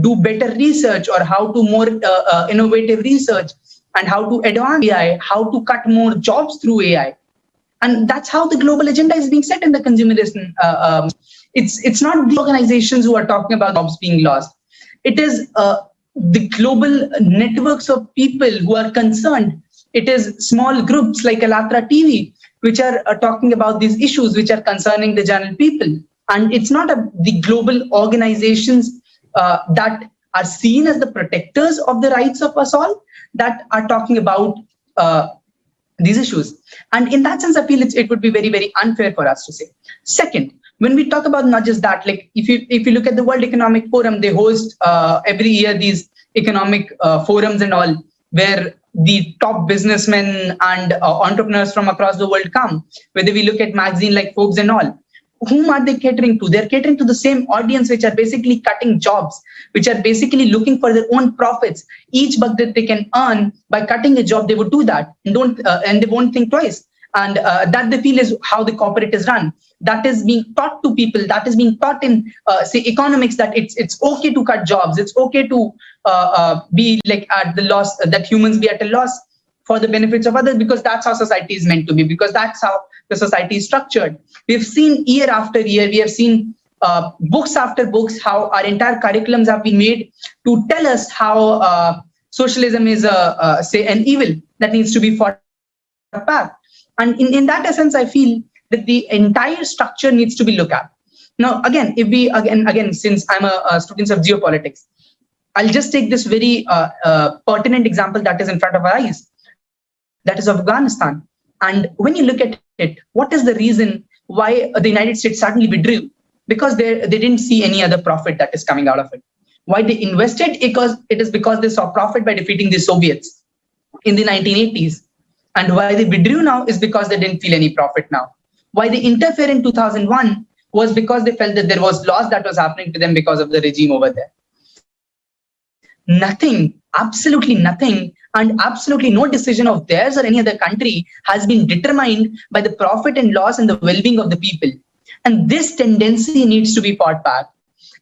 do better research or how to more innovative research and how to advance AI, how to cut more jobs through AI. And that's how the global agenda is being set in the consumerism. It's not the organizations who are talking about jobs being lost. It is the global networks of people who are concerned. It is small groups like Alatra TV, which are talking about these issues which are concerning the general people. And it's not the global organizations that are seen as the protectors of the rights of us all that are talking about these issues. And in that sense, I feel it would be very, very unfair for us to say. Second, when we talk about not just that, like if you look at the World Economic Forum, they host every year these economic forums and all, where the top businessmen and entrepreneurs from across the world come. Whether we look at magazine like Forbes and all, whom are they catering to? They're catering to the same audience, which are basically cutting jobs, which are basically looking for their own profits. Each buck that they can earn by cutting a job, they would do that and they won't think twice. And that they feel is how the corporate is run. That is being taught to people. That is being taught in, say, economics, that it's okay to cut jobs. It's okay to be like at the loss, that humans be at a loss for the benefits of others, because that's how society is meant to be, because that's how the society is structured. We've seen year after year, we have seen books after books, how our entire curriculums have been made to tell us how socialism is, say, an evil that needs to be fought back. And in that essence, I feel that the entire structure needs to be looked at. Now, again, if we, again, since I'm a student of geopolitics, I'll just take this very pertinent example that is in front of our eyes, that is Afghanistan. And when you look at it, what is the reason why the United States suddenly withdrew? Because they didn't see any other profit that is coming out of it. Why they invested? Because they saw profit by defeating the Soviets in the 1980s. And why they withdrew now is because they didn't feel any profit now. Why they interfered in 2001 was because they felt that there was loss that was happening to them because of the regime over there. Nothing, absolutely nothing, and absolutely no decision of theirs or any other country has been determined by the profit and loss and the well-being of the people. And this tendency needs to be fought back.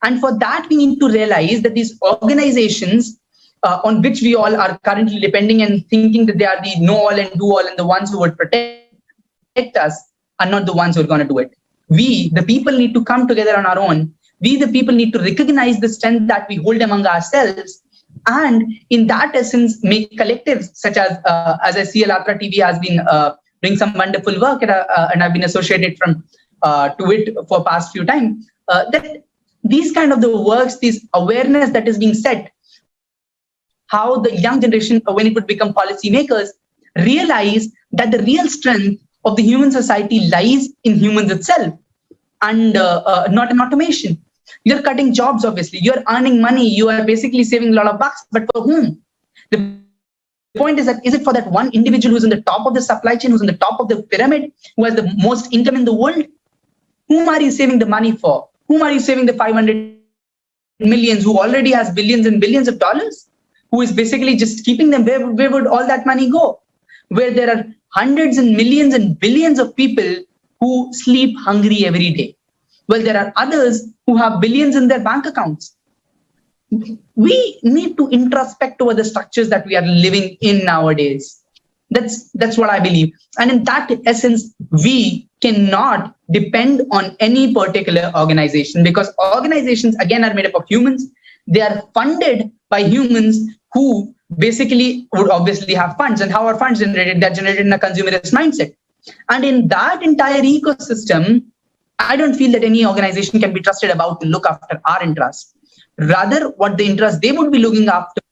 And for that, we need to realize that these organizations on which we all are currently depending and thinking that they are the know-all and do-all and the ones who would protect us are not the ones who are going to do it. We, the people, need to come together on our own. We, the people, need to recognize the strength that we hold among ourselves, and in that essence, make collectives such as I see Alatra TV has been doing some wonderful work, and I've been associated to it for past few times, that these kind of the works, this awareness that is being set, how the young generation, when it would become policymakers, realize that the real strength of the human society lies in humans itself, and not in automation. You're cutting jobs, obviously. You're earning money. You are basically saving a lot of bucks, but for whom? The point is that, is it for that one individual who's on the top of the supply chain, who's on the top of the pyramid, who has the most income in the world? Whom are you saving the money for? Whom are you saving the 500 millions who already has billions and billions of dollars? Who is basically just keeping them? Where would all that money go? Where there are hundreds and millions and billions of people who sleep hungry every day. Well, there are others who have billions in their bank accounts. We need to introspect over the structures that we are living in nowadays. That's what I believe. And in that essence, we cannot depend on any particular organization, because organizations, again, are made up of humans. They are funded by humans who basically would obviously have funds. And how are funds generated? They're generated in a consumerist mindset. And in that entire ecosystem, I don't feel that any organization can be trusted about to look after our interests. Rather, what the interests they would be looking after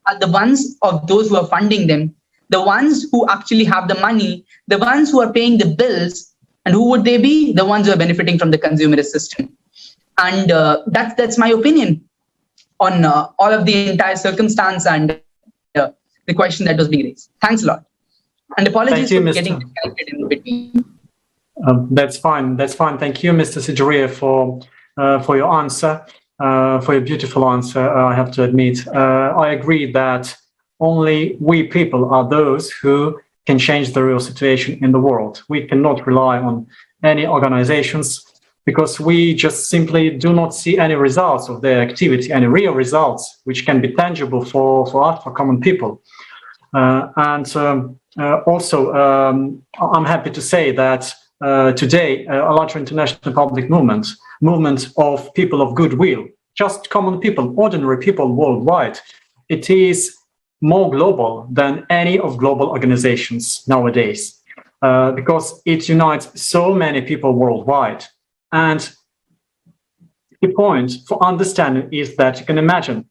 are the ones of those who are funding them, the ones who actually have the money, the ones who are paying the bills. And who would they be? The ones who are benefiting from the consumerist system. And that's my opinion on all of the entire circumstance and the question that was being raised. Thanks a lot. And apologies for getting disconnected in between. That's fine. That's fine. Thank you, Mr. Sijaria, for your answer. for your beautiful answer, I have to admit. I agree that only we people are those who can change the real situation in the world. We cannot rely on any organizations because we just simply do not see any results of their activity, any real results which can be tangible for us, for common people. Also, I'm happy to say that today, Alatra International Public Movement of people of goodwill, just common people, ordinary people worldwide, it is more global than any of global organizations nowadays, because it unites so many people worldwide. And the point for understanding is that you can imagine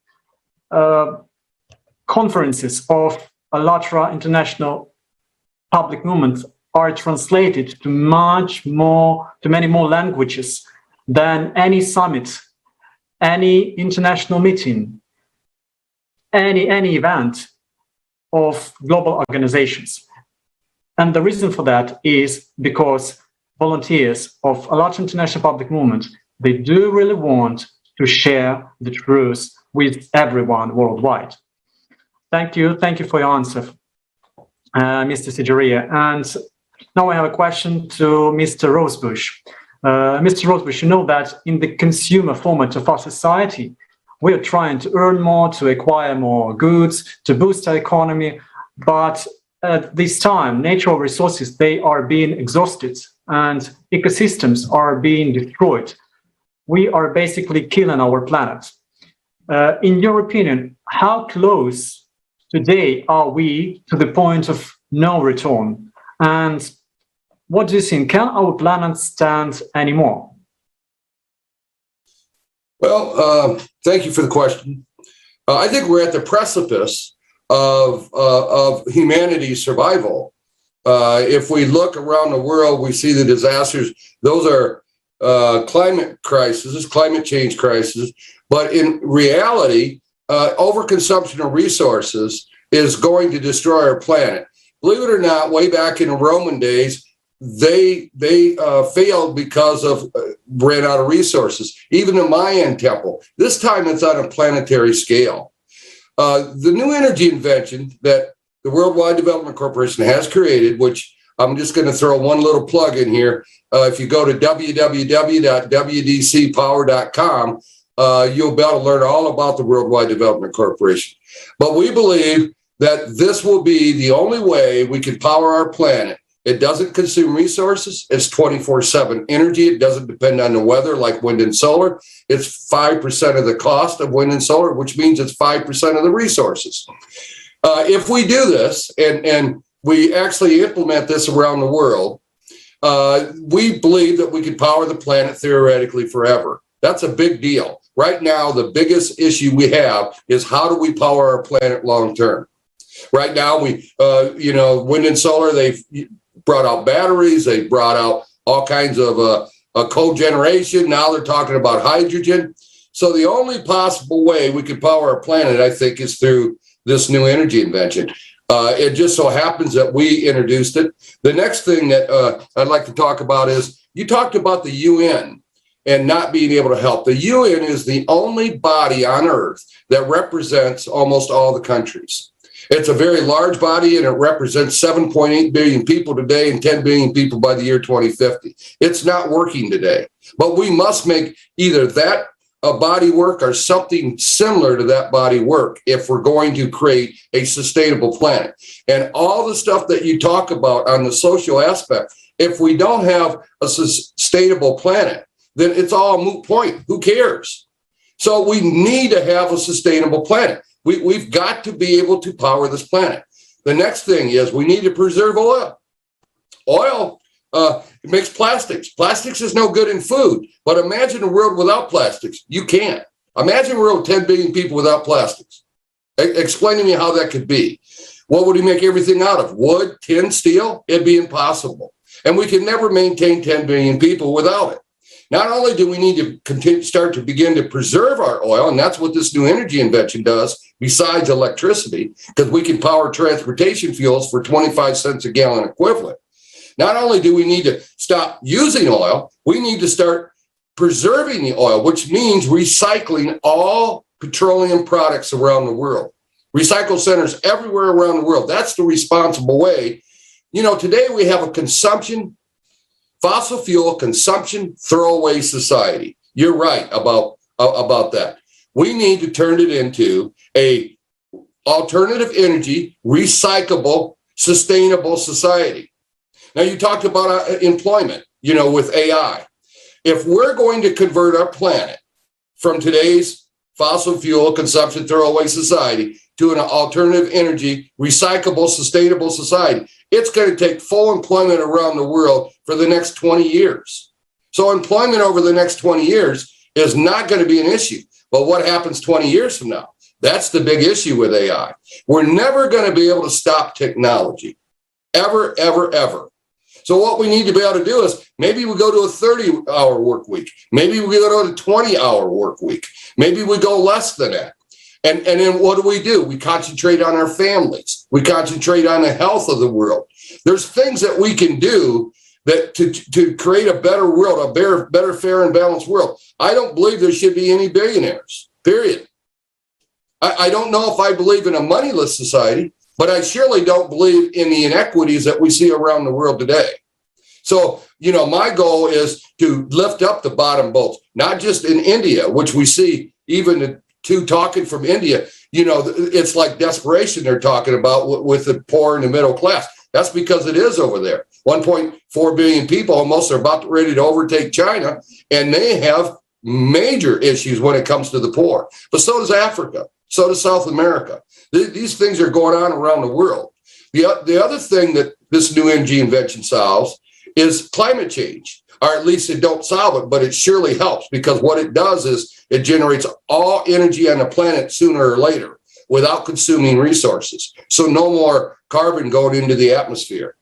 conferences of Alatra International Public Movement are translated to many more languages than any summit, any international meeting, any event of global organizations. And the reason for that is because volunteers of Alatra International Public Movement, they do really want to share the truth with everyone worldwide. Thank you for your answer, Mr. Sigeria. And now I have a question to Mr. Rosebush. Mr. Rosebush, you know that in the consumer format of our society, we are trying to earn more, to acquire more goods, to boost our economy. But at this time, natural resources, they are being exhausted and ecosystems are being destroyed. We are basically killing our planet. In your opinion, how close today are we to the point of no return? And what do you think? Can our planet stand anymore? Well, thank you for the question. I think we're at the precipice of humanity's survival. If we look around the world, we see the disasters. Those are climate change crises. But in reality, overconsumption of resources is going to destroy our planet. Believe it or not, way back in the Roman days, they failed because of ran out of resources. Even the Mayan temple. This time it's on a planetary scale. The new energy invention that the Worldwide Development Corporation has created, which I'm just going to throw one little plug in here. If you go to www.wdcpower.com, you'll be able to learn all about the Worldwide Development Corporation. But we believe that this will be the only way we can power our planet. It doesn't consume resources. It's 24/7 energy. It doesn't depend on the weather like wind and solar. It's 5% of the cost of wind and solar, which means it's 5% of the resources. If we do this and we actually implement this around the world, we believe that we can power the planet theoretically forever. That's a big deal. Right now, the biggest issue we have is how do we power our planet long term? Right now, wind and solar, they've brought out batteries, they brought out all kinds of cogeneration. Now they're talking about hydrogen. So the only possible way we can power our planet, I think, is through this new energy invention. It just so happens that we introduced it. The next thing that I'd like to talk about is you talked about the UN and not being able to help. The UN is the only body on Earth that represents almost all the countries. It's a very large body, and it represents 7.8 billion people today and 10 billion people by the year 2050. It's not working today, but we must make either that a body work or something similar to that body work if we're going to create a sustainable planet. And all the stuff that you talk about on the social aspect, if we don't have a sustainable planet, then it's all a moot point. Who cares? So we need to have a sustainable planet. We've got to be able to power this planet. The next thing is we need to preserve oil. Oil it makes plastics. Plastics is no good in food, but imagine a world without plastics. You can't. Imagine a world with 10 billion people without plastics. Explain to me how that could be. What would he make everything out of? Wood, tin, steel? It'd be impossible. And we can never maintain 10 billion people without it. Not only do we need to start to begin to preserve our oil, and that's what this new energy invention does, besides electricity, because we can power transportation fuels for 25 cents a gallon equivalent. Not only do we need to stop using oil, we need to start preserving the oil, which means recycling all petroleum products around the world. Recycle centers everywhere around the world. That's the responsible way. You know, today we have a fossil fuel consumption throwaway society. You're right about that. We need to turn it into a alternative energy, recyclable, sustainable society. Now, you talked about employment, you know, with AI. If we're going to convert our planet from today's fossil fuel consumption throwaway society to an alternative energy, recyclable, sustainable society, it's going to take full employment around the world for the next 20 years. So employment over the next 20 years is not going to be an issue. But what happens 20 years from now? That's the big issue with AI. We're never going to be able to stop technology. Ever, ever, ever. So what we need to be able to do is maybe we go to a 30-hour work week. Maybe we go to a 20-hour work week. Maybe we go less than that. And then what do? We concentrate on our families. We concentrate on the health of the world. There's things that we can do that to create a better world, a better, fair, and balanced world. I don't believe there should be any billionaires, period. I don't know if I believe in a moneyless society, but I surely don't believe in the inequities that we see around the world today. So, you know, my goal is to lift up the bottom both, not just in India, which we see even the two talking from India, you know, it's like desperation they're talking about with the poor and the middle class. That's because it is over there. 1.4 billion people almost are about ready to overtake China, and they have major issues when it comes to the poor. But so does Africa. So does South America. These things are going on around the world. The other thing that this new energy invention solves is climate change, or at least it don't solve it, but it surely helps, because what it does is it generates all energy on the planet sooner or later without consuming resources. So no more carbon going into the atmosphere.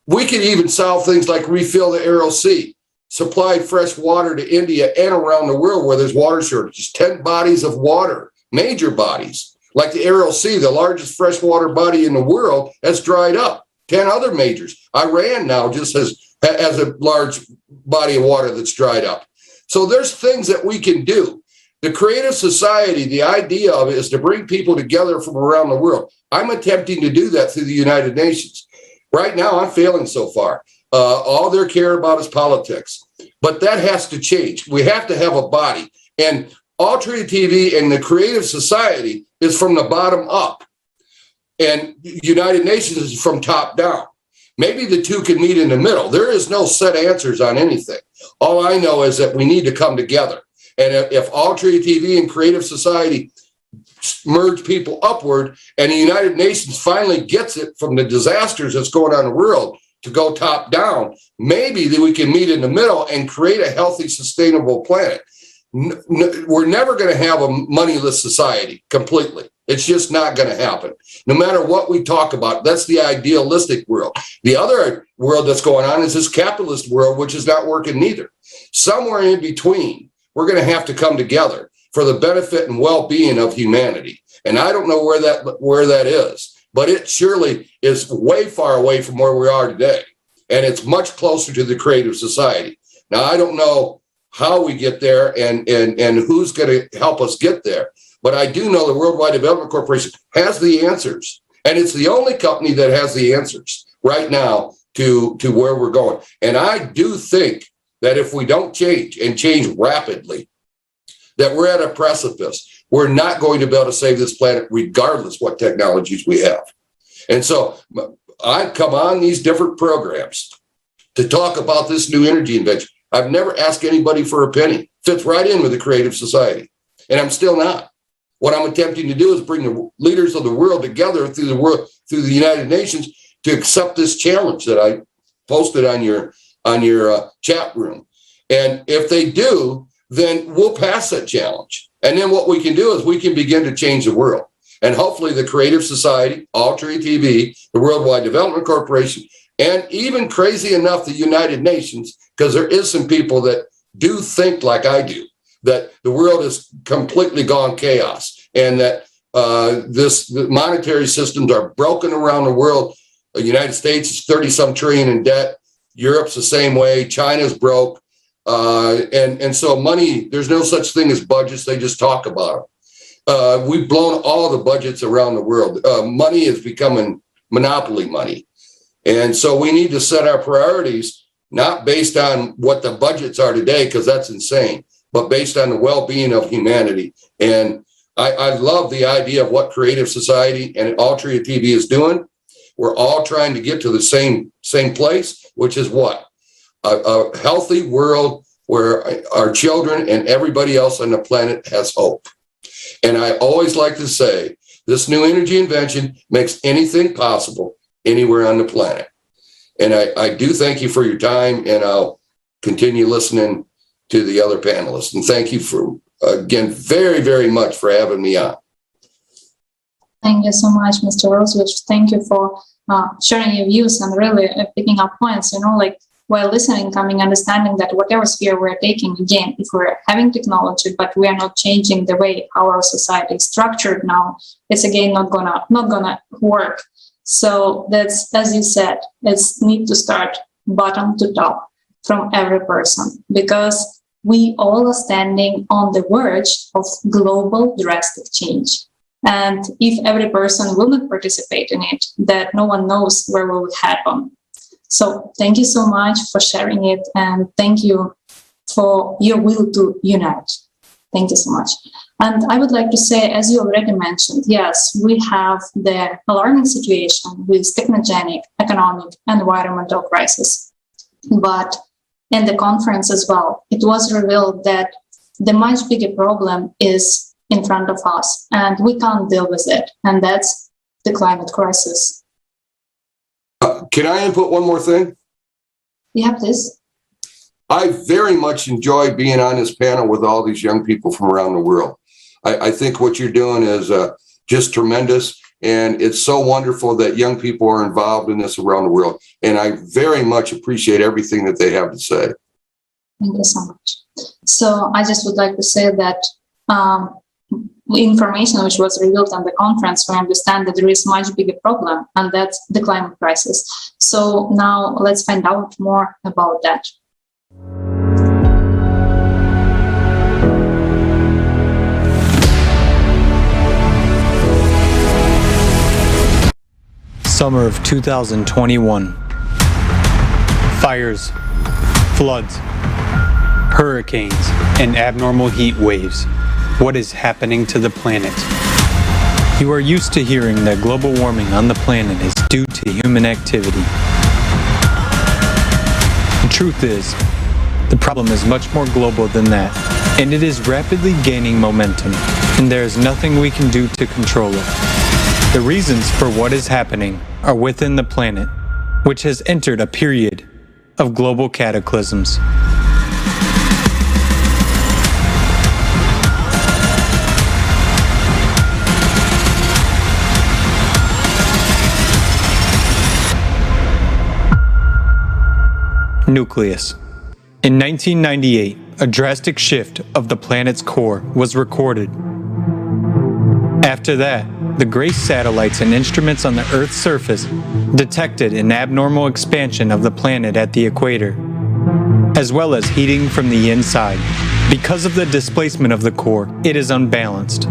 We can even solve things like refill the Aral Sea, supply fresh water to India and around the world where there's water shortages. 10 bodies of water, major bodies, like the Aral Sea, the largest freshwater body in the world, has dried up. 10 other majors. Iran now just has a large body of water that's dried up. So there's things that we can do. The creative society, the idea of it is to bring people together from around the world. I'm attempting to do that through the United Nations. Right now, I'm failing so far. All they care about is politics. But that has to change. We have to have a body. And Altria TV and the creative society is from the bottom up. And United Nations is from top down. Maybe the two can meet in the middle. There is no set answers on anything. All I know is that we need to come together. And if Altria TV and creative society merge people upward, and the United Nations finally gets it from the disasters that's going on in the world to go top down, maybe that we can meet in the middle and create a healthy, sustainable planet. We're never going to have a moneyless society completely. It's just not going to happen. No matter what we talk about, that's the idealistic world. The other world that's going on is this capitalist world, which is not working neither. Somewhere in between, we're going to have to come together for the benefit and well-being of humanity. And I don't know where that is, but it surely is way far away from where we are today. And it's much closer to the creative society. Now, I don't know how we get there and who's going to help us get there. But I do know the Worldwide Development Corporation has the answers. And it's the only company that has the answers right now to where we're going. And I do think that if we don't change and change rapidly, that we're at a precipice. We're not going to be able to save this planet regardless what technologies we have. And so I come on these different programs to talk about this new energy invention. I've never asked anybody for a penny. Fits right in with the creative society. And I'm still not. What I'm attempting to do is bring the leaders of the world together through the United Nations to accept this challenge that I posted on your chat room. And if they do, then we'll pass that challenge. And then what we can do is we can begin to change the world. And hopefully the Creative Society, Altria TV, the Worldwide Development Corporation, and even crazy enough, the United Nations, because there is some people that do think like I do, that the world has completely gone chaos and that the monetary systems are broken around the world. The United States is 30-some trillion in debt. Europe's the same way. China's broke. And so money, there's no such thing as budgets. They just talk about them. We've blown all the budgets around the world. Money is becoming monopoly money. And so we need to set our priorities, not based on what the budgets are today, because that's insane, but based on the well-being of humanity. And I love the idea of what Creative Society and Altria TV is doing. We're all trying to get to the same place, which is what? A healthy world where our children and everybody else on the planet has hope. And I always like to say, this new energy invention makes anything possible anywhere on the planet. And I do thank you for your time, and I'll continue listening to the other panelists. And thank you for, again, very, very much for having me on. Thank you so much, Mr. Rosevich. Thank you for sharing your views and really picking up points, like while listening, understanding that whatever sphere we're taking, again, if we're having technology, but we are not changing the way our society is structured now, it's again not gonna work. So that's, as you said, it's need to start bottom to top from every person, because we all are standing on the verge of global drastic change. And if every person will not participate in it, that no one knows where we will head on. So thank you so much for sharing it, and thank you for your will to unite. Thank you so much. And I would like to say, as you already mentioned, yes, we have the alarming situation with technogenic, economic, and environmental crisis. But in the conference as well, it was revealed that the much bigger problem is in front of us, and we can't deal with it, and that's the climate crisis. Can I input one more thing? Yeah, please. I very much enjoy being on this panel with all these young people from around the world. I think what you're doing is just tremendous, and it's so wonderful that young people are involved in this around the world, and I very much appreciate everything that they have to say. Thank you so much. So I just would like to say that information which was revealed on the conference, we understand that there is a much bigger problem, and that's the climate crisis. So now let's find out more about that. Summer of 2021. Fires, floods, hurricanes, and abnormal heat waves. What is happening to the planet? You are used to hearing that global warming on the planet is due to human activity. The truth is, the problem is much more global than that, and it is rapidly gaining momentum, and there is nothing we can do to control it. The reasons for what is happening are within the planet, which has entered a period of global cataclysms. Nucleus. In 1998, a drastic shift of the planet's core was recorded. After that, the GRACE satellites and instruments on the Earth's surface detected an abnormal expansion of the planet at the equator, as well as heating from the inside. Because of the displacement of the core, it is unbalanced.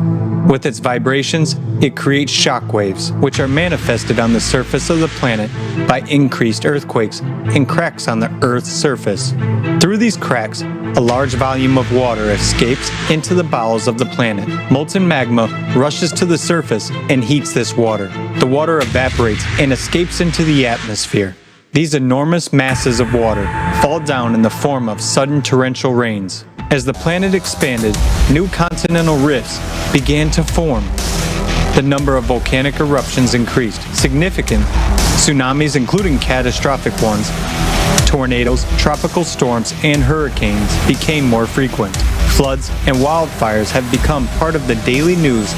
With its vibrations, it creates shock waves, which are manifested on the surface of the planet by increased earthquakes and cracks on the Earth's surface. Through these cracks, a large volume of water escapes into the bowels of the planet. Molten magma rushes to the surface and heats this water. The water evaporates and escapes into the atmosphere. These enormous masses of water fall down in the form of sudden torrential rains. As the planet expanded, new continental rifts began to form. The number of volcanic eruptions increased. Significant tsunamis, including catastrophic ones, tornadoes, tropical storms, and hurricanes became more frequent. Floods and wildfires have become part of the daily news.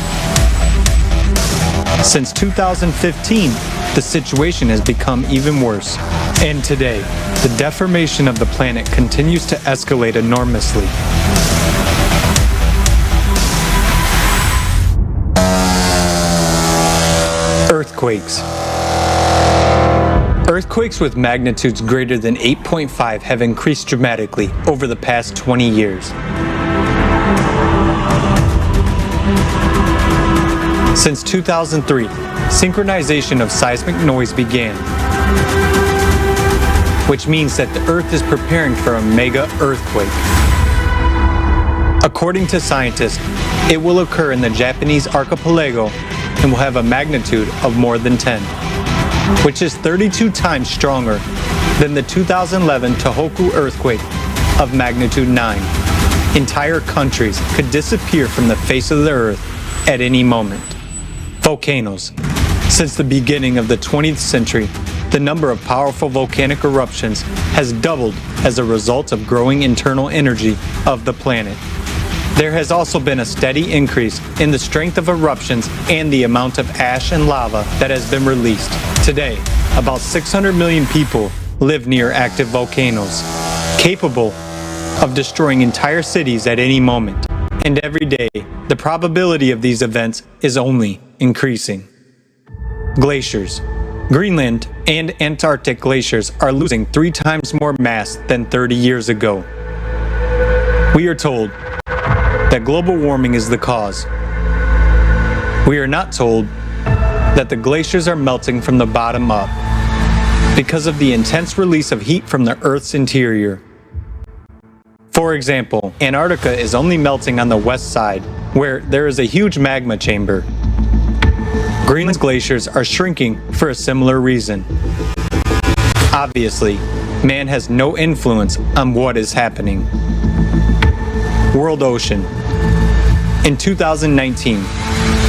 Since 2015, the situation has become even worse. And today, the deformation of the planet continues to escalate enormously. Earthquakes. Earthquakes with magnitudes greater than 8.5 have increased dramatically over the past 20 years. Since 2003, synchronization of seismic noise began, which means that the Earth is preparing for a mega earthquake. According to scientists, it will occur in the Japanese archipelago and will have a magnitude of more than 10, which is 32 times stronger than the 2011 Tohoku earthquake of magnitude 9. Entire countries could disappear from the face of the Earth at any moment. Volcanoes. Since the beginning of the 20th century, the number of powerful volcanic eruptions has doubled as a result of growing internal energy of the planet. There has also been a steady increase in the strength of eruptions and the amount of ash and lava that has been released. Today, about 600 million people live near active volcanoes, capable of destroying entire cities at any moment. And every day, the probability of these events is only increasing. Glaciers. Greenland and Antarctic glaciers are losing 3 times more mass than 30 years ago. We are told that global warming is the cause. We are not told that the glaciers are melting from the bottom up because of the intense release of heat from the Earth's interior. For example, Antarctica is only melting on the west side, where there is a huge magma chamber. Greenland's glaciers are shrinking for a similar reason. Obviously, man has no influence on what is happening. World ocean. In 2019,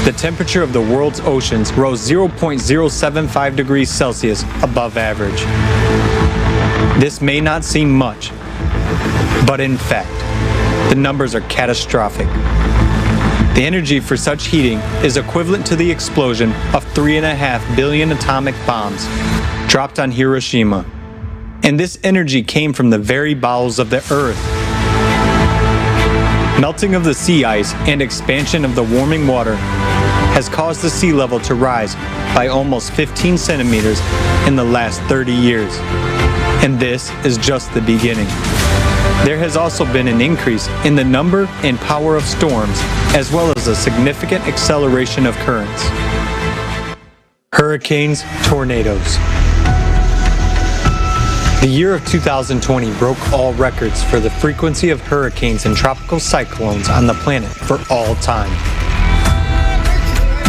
the temperature of the world's oceans rose 0.075 degrees Celsius above average. This may not seem much, but in fact, the numbers are catastrophic. The energy for such heating is equivalent to the explosion of 3.5 billion atomic bombs dropped on Hiroshima. And this energy came from the very bowels of the Earth. Melting of the sea ice and expansion of the warming water has caused the sea level to rise by almost 15 centimeters in the last 30 years. And this is just the beginning. There has also been an increase in the number and power of storms, as well as a significant acceleration of currents. Hurricanes, tornadoes. The year of 2020 broke all records for the frequency of hurricanes and tropical cyclones on the planet for all time.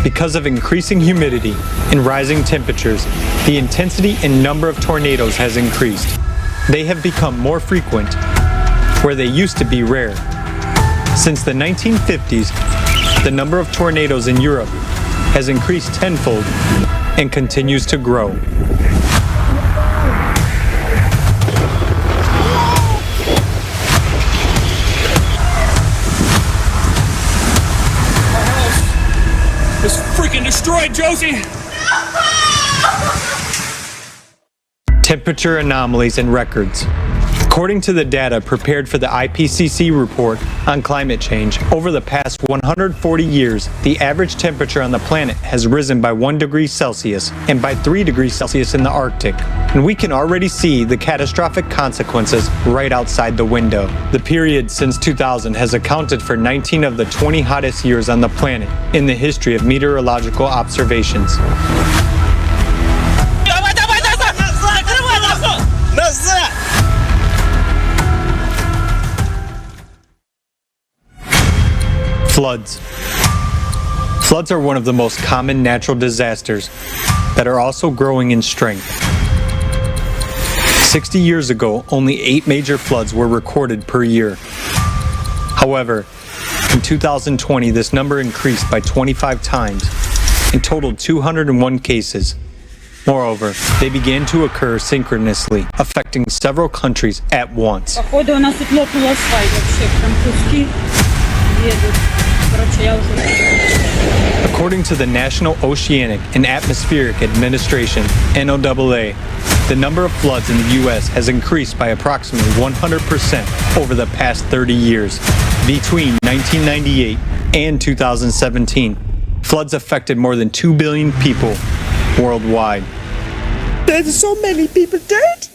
Because of increasing humidity and rising temperatures, the intensity and number of tornadoes has increased. They have become more frequent, where they used to be rare. Since the 1950s, the number of tornadoes in Europe has increased tenfold and continues to grow. It's freaking destroyed, Josie! Temperature anomalies and records. According to the data prepared for the IPCC report on climate change, over the past 140 years, the average temperature on the planet has risen by 1 degree Celsius and by 3 degrees Celsius in the Arctic. And we can already see the catastrophic consequences right outside the window. The period since 2000 has accounted for 19 of the 20 hottest years on the planet in the history of meteorological observations. Floods. Floods are one of the most common natural disasters that are also growing in strength. 60 years ago, only 8 major floods were recorded per year. However, in 2020, this number increased by 25 times and totaled 201 cases. Moreover, they began to occur synchronously, affecting several countries at once. According to the National Oceanic and Atmospheric Administration, NOAA, the number of floods in the U.S. has increased by approximately 100% over the past 30 years. Between 1998 and 2017, floods affected more than 2 billion people worldwide. There's so many people dead.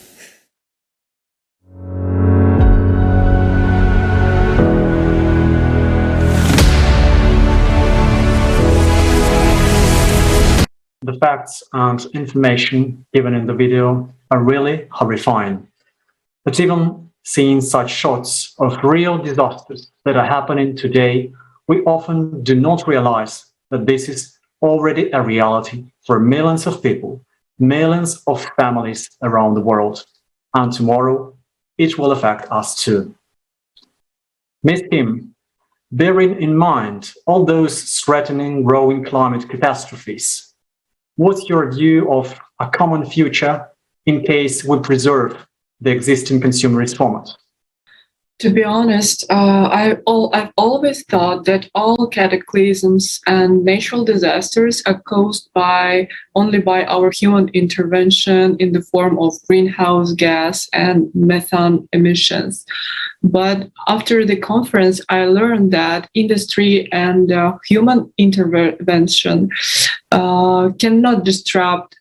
The facts and information given in the video are really horrifying. But even seeing such shots of real disasters that are happening today, we often do not realize that this is already a reality for millions of people, millions of families around the world, and tomorrow it will affect us too. Ms. Kim, bearing in mind all those threatening growing climate catastrophes, what's your view of a common future in case we preserve the existing consumerist format? To be honest, I've always thought that all cataclysms and natural disasters are caused only by our human intervention in the form of greenhouse gas and methane emissions. But after the conference, I learned that industry and human intervention cannot disrupt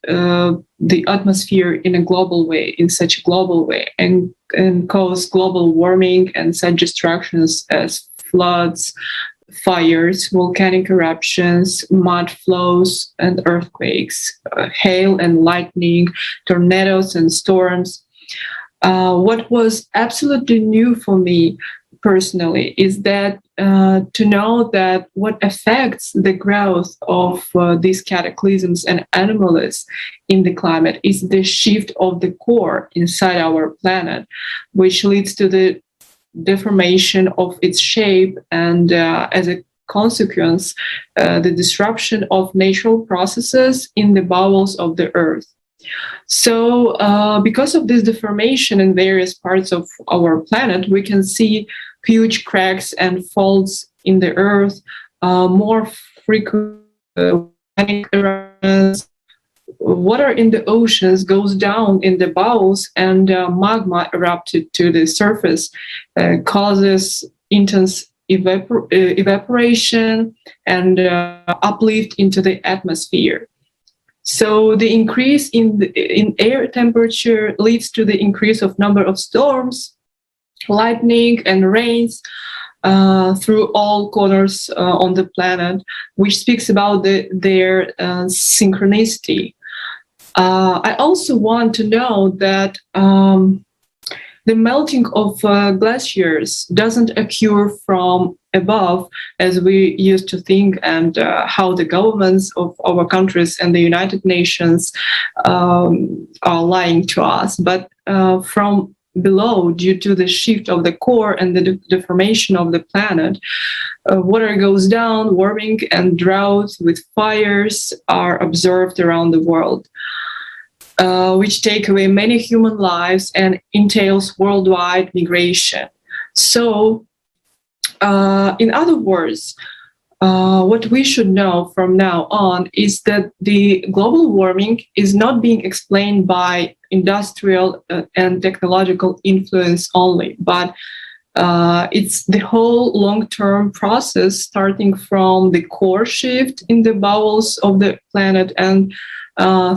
the atmosphere in such a global way, and cause global warming and such destructions as floods, fires, volcanic eruptions, mud flows and earthquakes, hail and lightning, tornadoes and storms. What was absolutely new for me personally is that to know that what affects the growth of these cataclysms and anomalies in the climate is the shift of the core inside our planet, which leads to the deformation of its shape and as a consequence, the disruption of natural processes in the bowels of the earth. So because of this deformation in various parts of our planet, we can see huge cracks and faults in the earth, more frequent eruptions. Water in the oceans goes down in the bowels, and magma erupted to the surface, causes intense evaporation and uplift into the atmosphere. So the increase in air temperature leads to the increase of number of storms, lightning and rains through all corners on the planet, which speaks about their synchronicity. I also want to know that the melting of glaciers doesn't occur from above, as we used to think, and how the governments of our countries and the United Nations are lying to us, but from below, due to the shift of the core and the deformation of the planet. Water goes down, warming and droughts with fires are observed around the world, which take away many human lives and entails worldwide migration. So, in other words, what we should know from now on is that the global warming is not being explained by industrial and technological influence only, but it's the whole long-term process starting from the core shift in the bowels of the planet and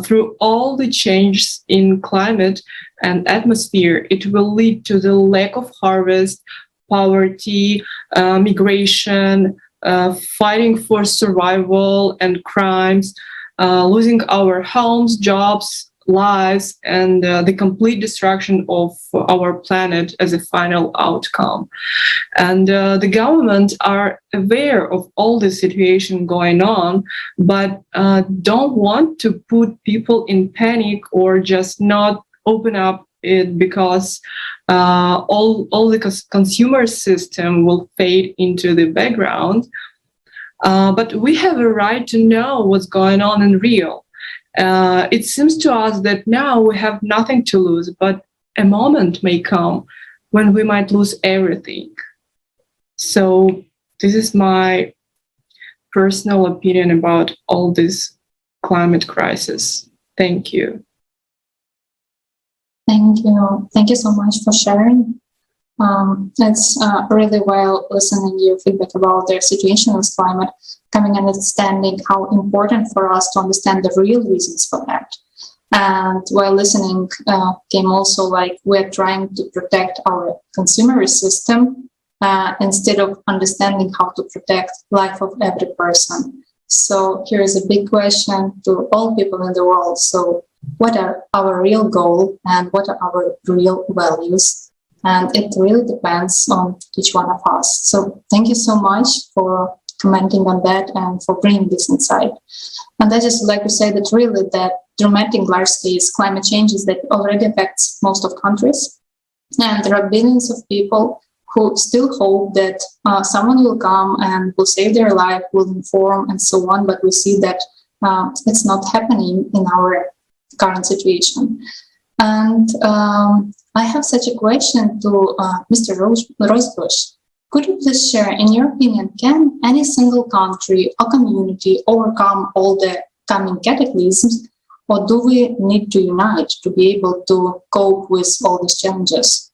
through all the changes in climate and atmosphere. It will lead to the lack of harvest, poverty, migration, fighting for survival and crimes, losing our homes, jobs, lives, and the complete destruction of our planet as a final outcome. And the government are aware of all the situation going on, but don't want to put people in panic or just not open up it because all the consumer system will fade into the background. But we have a right to know what's going on in real. It seems to us that now we have nothing to lose, but a moment may come when we might lose everything. So this is my personal opinion about all this climate crisis. Thank you. Thank you. Thank you so much for sharing. It's really well listening to your feedback about the situation of climate, coming and understanding how important for us to understand the real reasons for that. And while listening, came also like we're trying to protect our consumer system instead of understanding how to protect life of every person. So here is a big question to all people in the world. So what are our real goals and what are our real values? And it really depends on each one of us. So thank you so much for commenting on that and for bringing this insight. And I just would like to say that really that dramatic large-scale climate changes that already affects most of countries. And there are billions of people who still hope that someone will come and will save their life, will inform and so on. But we see that it's not happening in our current situation. And I have such a question to Mr. Rosebush. Could you please share, in your opinion, can any single country or community overcome all the coming cataclysms, or do we need to unite to be able to cope with all these challenges?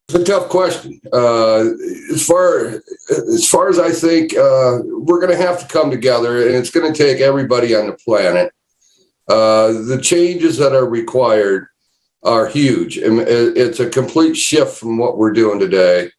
It's a tough question. As far as I think, we're going to have to come together, and it's going to take everybody on the planet. The changes that are required are huge. It's a complete shift from what we're doing today.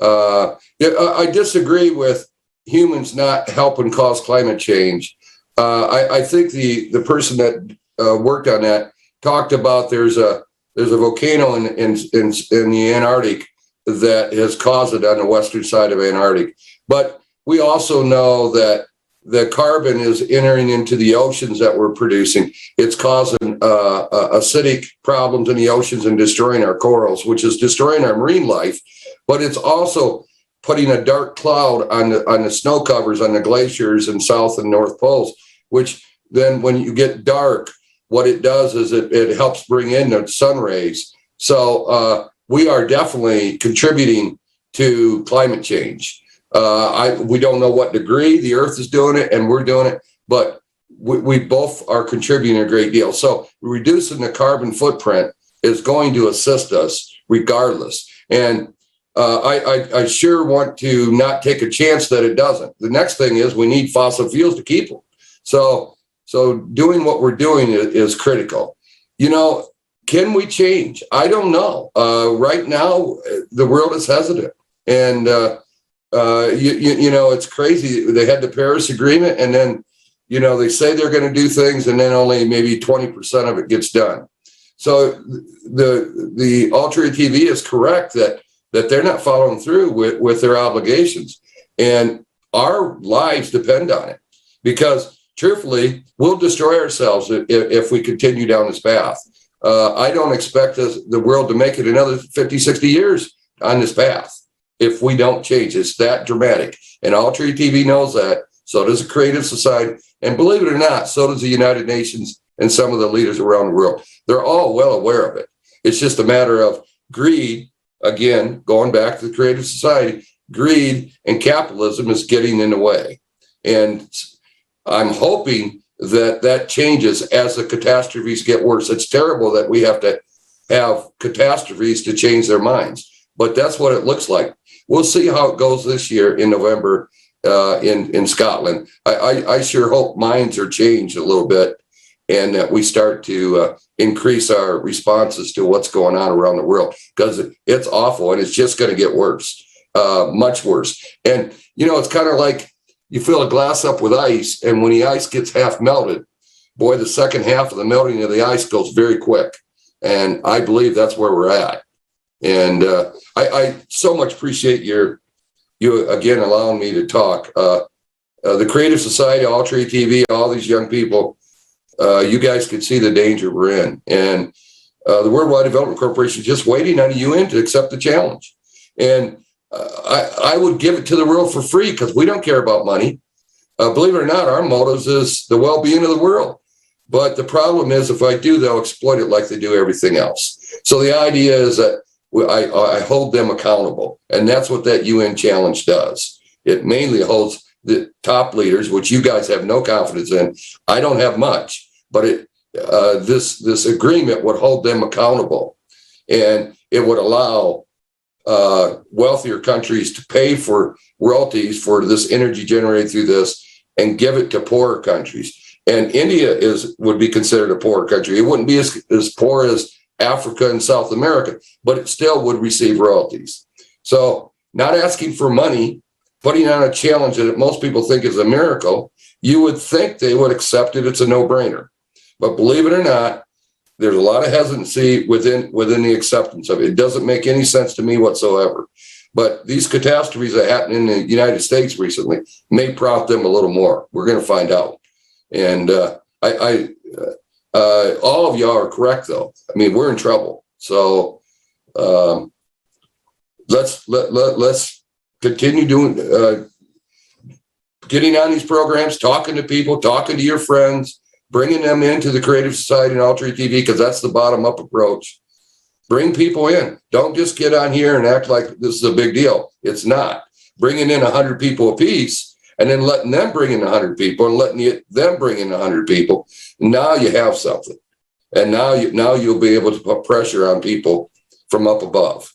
I disagree with humans not helping cause climate change. I think the person that worked on that talked about there's a volcano in the Antarctic that has caused it on the western side of Antarctic. But we also know that the carbon is entering into the oceans that we're producing. It's causing acidic problems in the oceans and destroying our corals, which is destroying our marine life. But it's also putting a dark cloud on the snow covers on the glaciers and south and north poles, which then when you get dark, what it does is it helps bring in the sun rays. So we are definitely contributing to climate change. We don't know what degree the Earth is doing it and we're doing it, but we both are contributing a great deal. So reducing the carbon footprint is going to assist us regardless. And I sure want to not take a chance that it doesn't. The next thing is we need fossil fuels to keep them. So doing what we're doing is critical. You know, can we change? I don't know. Right now, the world is hesitant. And, you know, it's crazy. They had the Paris Agreement, and then, you know, they say they're going to do things, and then only maybe 20% of it gets done. So the Altria TV is correct that they're not following through with their obligations. And our lives depend on it. Because truthfully, we'll destroy ourselves if we continue down this path. I don't expect the world to make it another 50, 60 years on this path if we don't change. It's that dramatic. And Altria TV knows that. So does the Creative Society. And believe it or not, so does the United Nations and some of the leaders around the world. They're all well aware of it. It's just a matter of greed. Again, going back to the Creative Society, greed and capitalism is getting in the way. And I'm hoping that changes as the catastrophes get worse. It's terrible that we have to have catastrophes to change their minds, but that's what it looks like. We'll see how it goes this year in November in Scotland. I sure hope minds are changed a little bit and that we start to increase our responses to what's going on around the world, because it's awful and it's just going to get worse, much worse. And, you know, it's kind of like you fill a glass up with ice, and when the ice gets half melted, boy, the second half of the melting of the ice goes very quick. And I believe that's where we're at. And I so much appreciate you again allowing me to talk. The Creative Society, Altria TV, all these young people, you guys can see the danger we're in. And the Worldwide Development Corporation is just waiting on the UN to accept the challenge. And I would give it to the world for free because we don't care about money. Believe it or not, our motives is the well-being of the world. But the problem is if I do, they'll exploit it like they do everything else. So the idea is that I hold them accountable. And that's what that UN challenge does. It mainly holds the top leaders, which you guys have no confidence in. I don't have much, but this agreement would hold them accountable. And it would allow wealthier countries to pay for royalties for this energy generated through this and give it to poorer countries. And India would be considered a poor country. It wouldn't be as poor as Africa and South America, but it still would receive royalties. So not asking for money, putting on a challenge that most people think is a miracle, you would think they would accept it. It's a no-brainer. But believe it or not, there's a lot of hesitancy within the acceptance of it. It doesn't make any sense to me whatsoever. But these catastrophes that happened in the United States recently may prompt them a little more. We're going to find out. And all of y'all are correct, though. I mean, we're in trouble. So let's continue doing, getting on these programs, talking to people, talking to your friends, bringing them into the Creative Society and Alternate TV, because that's the bottom-up approach. Bring people in. Don't just get on here and act like this is a big deal. It's not. Bringing in 100 people apiece and then letting them bring in 100 people and letting them bring in 100 people. Now you have something. And now you'll be able to put pressure on people from up above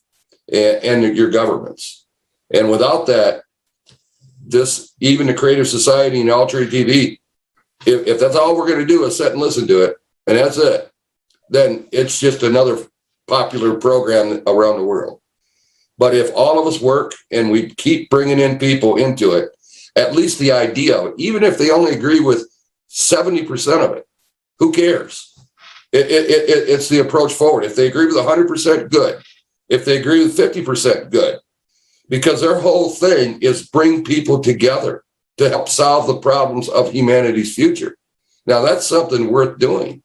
and your governments. And without that, even the Creative Society and Alternate TV, if that's all we're going to do is sit and listen to it, and that's it, then it's just another popular program around the world. But if all of us work and we keep bringing in people into it, at least the idea of it, even if they only agree with 70% of it, who cares? It's the approach forward. If they agree with 100%, good. If they agree with 50%, good. Because their whole thing is bring people together to help solve the problems of humanity's future. Now, that's something worth doing.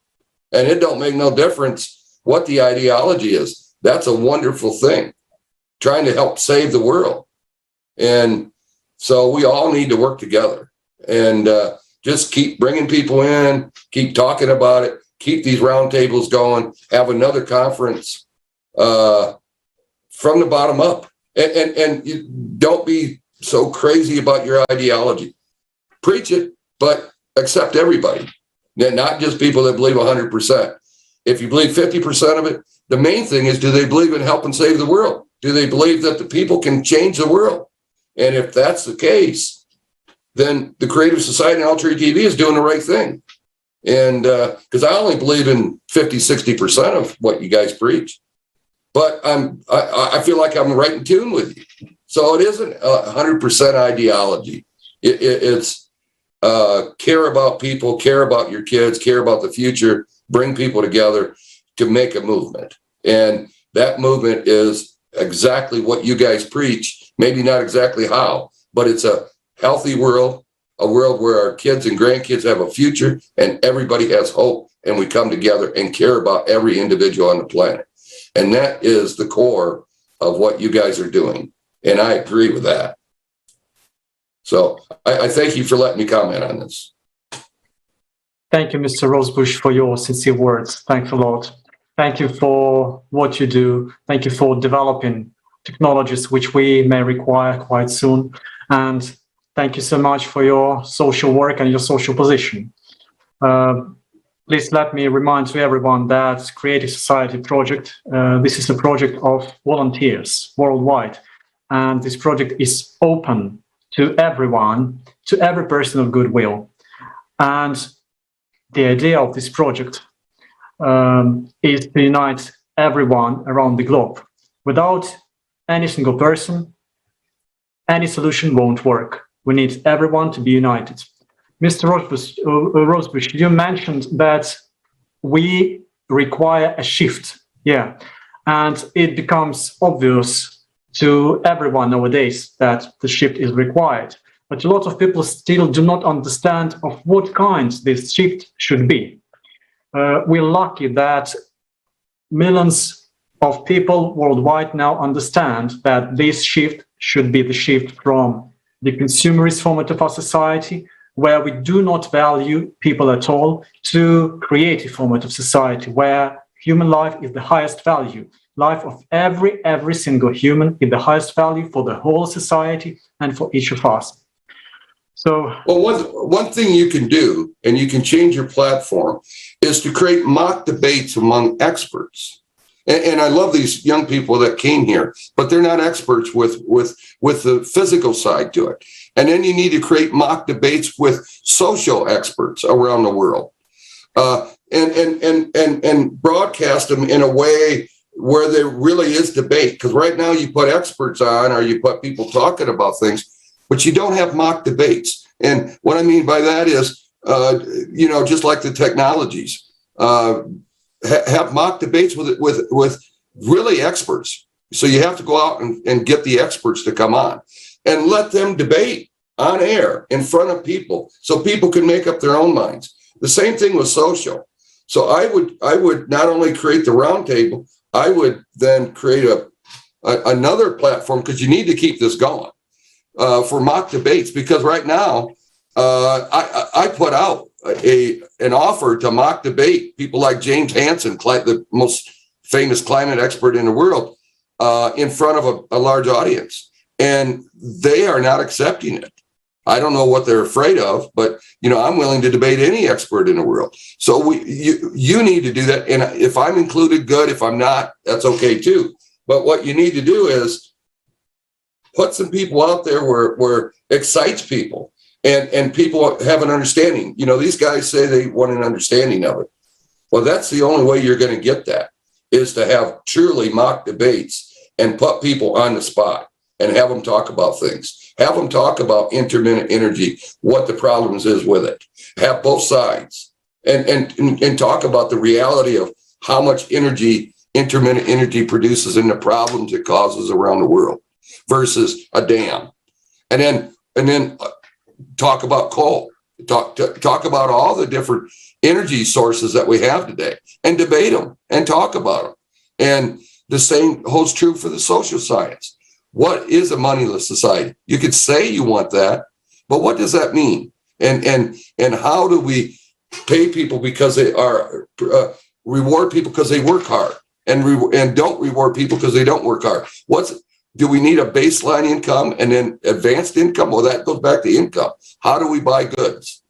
And it don't make no difference what the ideology is. That's a wonderful thing, trying to help save the world. And so we all need to work together and just keep bringing people in, keep talking about it, keep these roundtables going, have another conference from the bottom up. And you don't be so crazy about your ideology. Preach it, but accept everybody, not just people that believe 100%. If you believe 50% of it, the main thing is, do they believe in helping save the world? Do they believe that the people can change the world? And if that's the case, then the Creative Society and Alternate TV is doing the right thing. And because I only believe in 50-60% of what you guys preach, but I feel like I'm right in tune with you. So it isn't 100% ideology. It's care about people, care about your kids, care about the future, bring people together to make a movement. And that movement is exactly what you guys preach, maybe not exactly how, but it's a healthy world, a world where our kids and grandkids have a future and everybody has hope, and we come together and care about every individual on the planet. And that is the core of what you guys are doing. And I agree with that. So I thank you for letting me comment on this. Thank you, Mr. Rosebush, for your sincere words. Thanks a lot. Thank you for what you do. Thank you for developing technologies which we may require quite soon. And thank you so much for your social work and your social position. Please let me remind to everyone that Creative Society project, this is a project of volunteers worldwide. And this project is open to everyone, to every person of goodwill. And the idea of this project is to unite everyone around the globe. Without any single person, any solution won't work. We need everyone to be united. Mr. Rosebush, you mentioned that we require a shift. Yeah, and it becomes obvious to everyone nowadays that the shift is required. But a lot of people still do not understand of what kind this shift should be. We're lucky that millions of people worldwide now understand that this shift should be the shift from the consumerist format of our society, where we do not value people at all, to creative format of society, where human life is the highest value. Life of every single human is the highest value for the whole society and for each of us. So, well, one thing you can do, and you can change your platform, is to create mock debates among experts. And I love these young people that came here, but they're not experts with the physical side to it. And then you need to create mock debates with social experts around the world, and broadcast them in a way where there really is debate. Because right now you put experts on, or you put people talking about things, but you don't have mock debates. And what I mean by that is, just like the technologies, have mock debates with really experts. So you have to go out and get the experts to come on and let them debate on air in front of people so people can make up their own minds. The same thing with social. So I would not only create the roundtable, I would then create another platform, because you need to keep this going, for mock debates. Because right now, I put out an offer to mock debate people like James Hansen, the most famous climate expert in the world, in front of a large audience, and they are not accepting it. I don't know what they're afraid of, but I'm willing to debate any expert in the world. So you need to do that, and if I'm included, good. If I'm not, that's okay too. But what you need to do is put some people out there where excites people. And people have an understanding. These guys say they want an understanding of it. Well, that's the only way you're going to get that, is to have truly mock debates and put people on the spot and have them talk about things. Have them talk about intermittent energy, what the problems is with it. Have both sides and talk about the reality of how much energy intermittent energy produces and the problems it causes around the world versus a dam. And then talk about coal, talk about all the different energy sources that we have today, and debate them and talk about them. And the same holds true for the social science. What is a moneyless society? You could say you want that, but what does that mean? And how do we pay people because they are reward people because they work hard, and don't reward people because they don't work hard? Do we need a baseline income and then advanced income? Well, that goes back to income. How do we buy goods?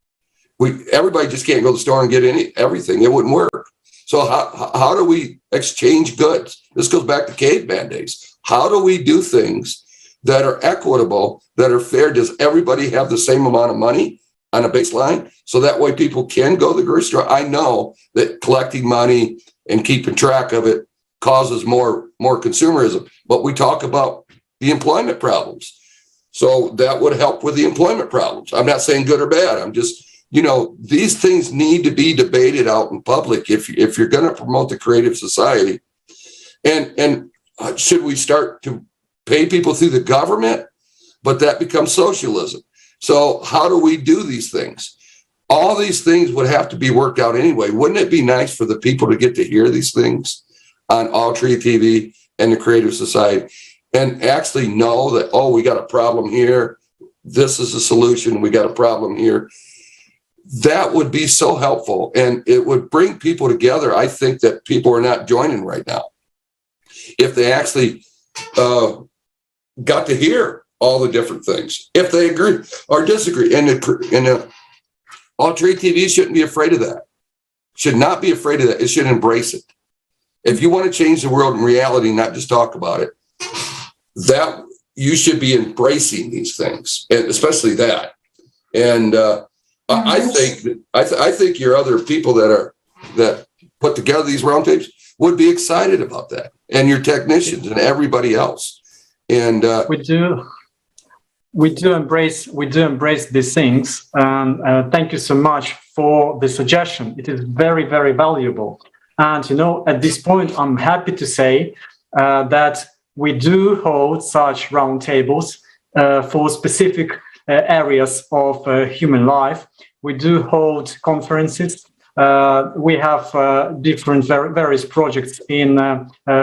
Everybody just can't go to the store and get everything. It wouldn't work. So how do we exchange goods? This goes back to caveman days. How do we do things that are equitable, that are fair? Does everybody have the same amount of money on a baseline? So that way people can go to the grocery store. I know that collecting money and keeping track of it causes more consumerism, but we talk about the employment problems. So that would help with the employment problems. I'm not saying good or bad. I'm just, these things need to be debated out in public if you're going to promote the creative society. And should we start to pay people through the government? But that becomes socialism. So how do we do these things? All these things would have to be worked out anyway. Wouldn't it be nice for the people to get to hear these things on All Tree TV and the Creative Society, and actually know that, oh, we got a problem here, this is a solution, we got a problem here? That would be so helpful, and it would bring people together. I think that people are not joining right now. If they actually got to hear all the different things, if they agree or disagree, and All Tree TV shouldn't be afraid of that. Should not be afraid of that. It should embrace it. If you want to change the world in reality, not just talk about it, that you should be embracing these things, and especially that. And I think your other people that put together these roundtables would be excited about that, and your technicians and everybody else. And we do embrace these things. Thank you so much for the suggestion. It is very, very valuable. And at this point, I'm happy to say that we do hold such roundtables for specific areas of human life. We do hold conferences. We have different various projects in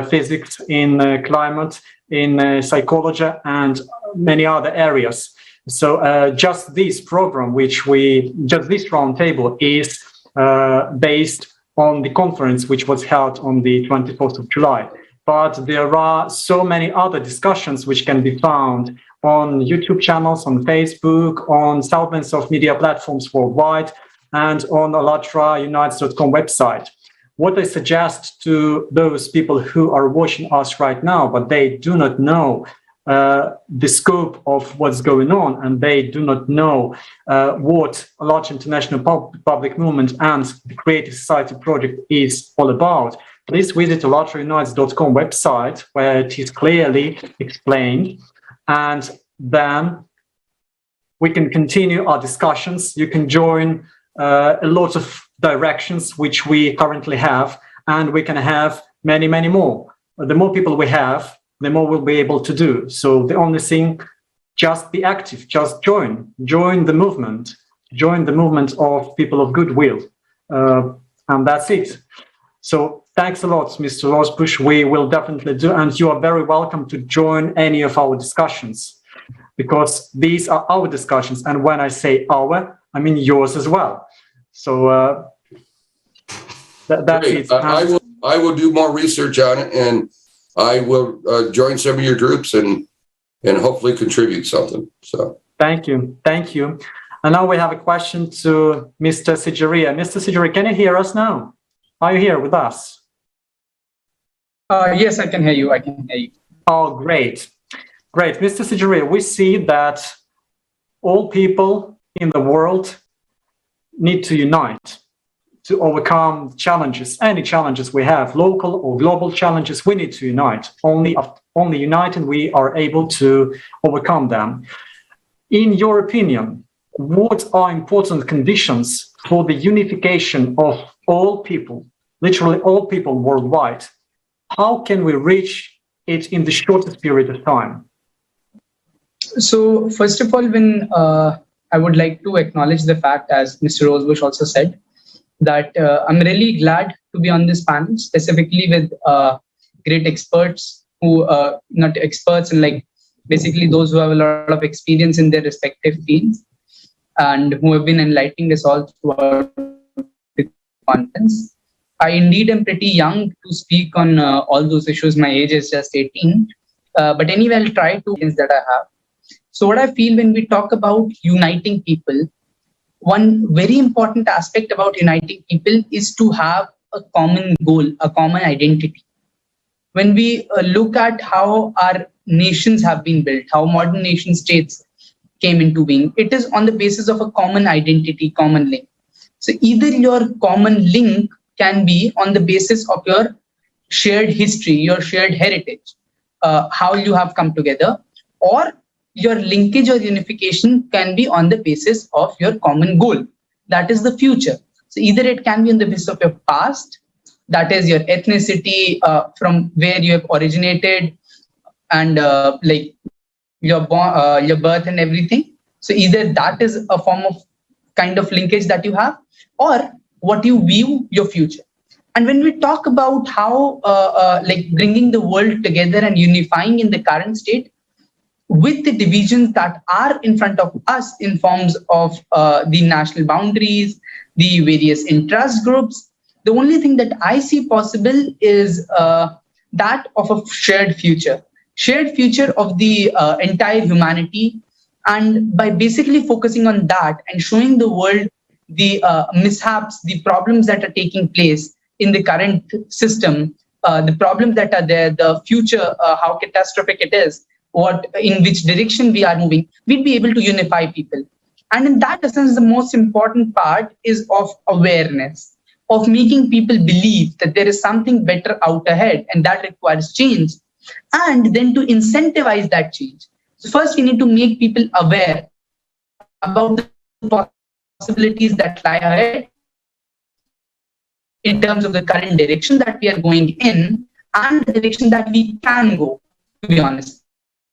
physics, in climate, in psychology, and many other areas. So just this program, this roundtable is based on the conference which was held on the 24th of July. But there are so many other discussions which can be found on YouTube channels, on Facebook, on thousands of media platforms worldwide, and on AllatраUnites.com website. what I suggest to those people who are watching us right now, but they do not know the scope of what's going on, and they do not know what a large international public movement and the Creative Society project is all about, please visit allatraunites.com website, where it is clearly explained, and then we can continue our discussions. You can join a lot of directions which we currently have, and we can have many, many more. The more people we have, the more we'll be able to do. So the only thing, just be active, just join the movement of people of goodwill. And that's it. So thanks a lot, Mr. Rosbush. We will definitely do, and you are very welcome to join any of our discussions, because these are our discussions. And when I say our, I mean yours as well. So that's it. I will do more research on it, and I will join some of your groups and hopefully contribute something. So thank you. And now we have a question to Mr. Sigeria. Mr. Sigeria, can you hear us now? Are you here with us? Yes, I can hear you. Oh, great. Mr. Sigeria, we see that all people in the world need to unite to overcome challenges, any challenges we have, local or global challenges. We need to unite. Only united we are able to overcome them. In your opinion, what are important conditions for the unification of all people, literally all people worldwide? How can we reach it in the shortest period of time? So first of all, when I would like to acknowledge the fact, as Mr. Rosebush also said, that I'm really glad to be on this panel, specifically with great experts who, not experts, and like basically those who have a lot of experience in their respective fields and who have been enlightening us all throughout the conference. I indeed am pretty young to speak on all those issues. My age is just 18. But anyway, I'll try to things that I have. So what I feel when we talk about uniting people, one very important aspect about uniting people is to have a common goal, a common identity. When we look at how our nations have been built, how modern nation states came into being, it is on the basis of a common identity, common link. So either your common link can be on the basis of your shared history, your shared heritage, how you have come together, or your linkage or unification can be on the basis of your common goal. That is the future. So either it can be on the basis of your past, that is your ethnicity, from where you have originated, and like your birth and everything. So either that is a form of kind of linkage that you have, or what you view your future. And when we talk about how like bringing the world together and unifying in the current state, with the divisions that are in front of us in forms of the national boundaries, the various interest groups, the only thing that I see possible is that of a shared future of the entire humanity. And by basically focusing on that and showing the world the mishaps, the problems that are taking place in the current system, the problems that are there, the future, how catastrophic it is, in which direction we are moving, we'd be able to unify people. And in that essence, the most important part is of awareness, of making people believe that there is something better out ahead, and that requires change, and then to incentivize that change. So first, we need to make people aware about the possibilities that lie ahead in terms of the current direction that we are going in and the direction that we can go, to be honest.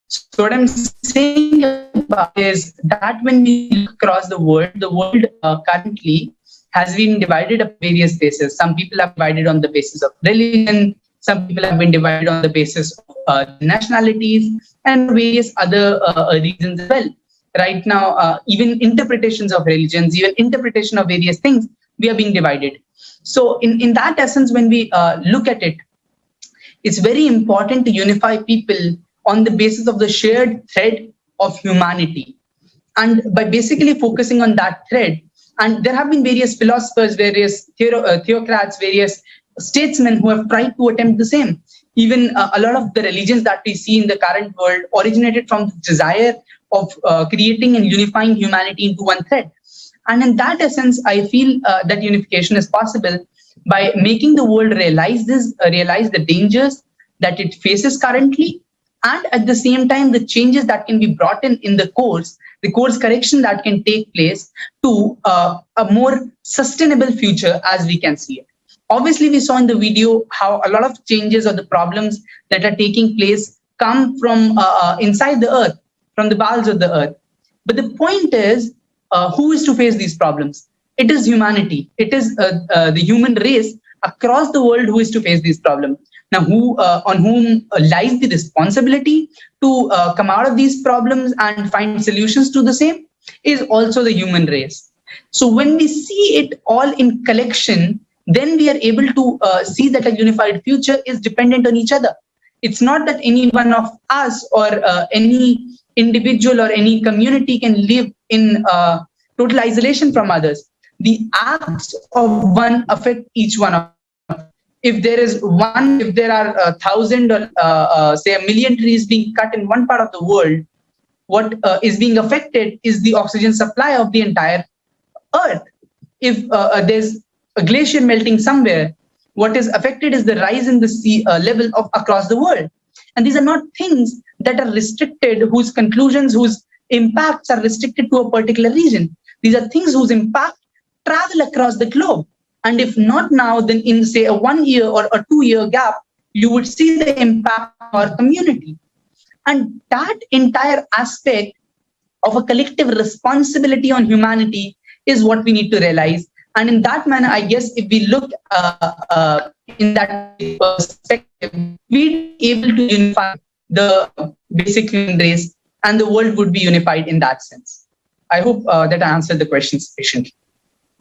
So what I'm saying about is that when we look across the world currently has been divided up various bases. Some people are divided on the basis of religion. Some people have been divided on the basis of nationalities and various other reasons as well. Right now, even interpretations of religions, even interpretation of various things, we are being divided. So in that essence, when we look at it, it's very important to unify people on the basis of the shared thread of humanity. And by basically focusing on that thread, and there have been various philosophers, various theocrats, various statesmen who have tried to attempt the same. Even a lot of the religions that we see in the current world originated from the desire of creating and unifying humanity into one thread. And in that essence, I feel that unification is possible by making the world realize the dangers that it faces currently, and at the same time, the changes that can be brought in the course correction that can take place to a more sustainable future as we can see it. Obviously, we saw in the video how a lot of changes or the problems that are taking place come from inside the earth, from the bowels of the earth. But the point is, who is to face these problems? It is humanity. It is the human race across the world who is to face these problems. Now, on whom lies the responsibility to come out of these problems and find solutions to the same is also the human race. So when we see it all in collection, then we are able to see that a unified future is dependent on each other. It's not that any one of us or any individual or any community can live in total isolation from others. The acts of one affect each one of us. If there are 1,000 or say 1 million trees being cut in one part of the world, what is being affected is the oxygen supply of the entire earth. If there's a glacier melting somewhere, what is affected is the rise in the sea level of across the world. And these are not things that are restricted, whose conclusions, whose impacts are restricted to a particular region. These are things whose impact travel across the globe. And if not now, then in say a 1 year or a 2 year gap, you would see the impact on our community. And that entire aspect of a collective responsibility on humanity is what we need to realize. And in that manner, I guess if we look in that perspective, we'd be able to unify the basic human race and the world would be unified in that sense. I hope that I answered the question sufficiently.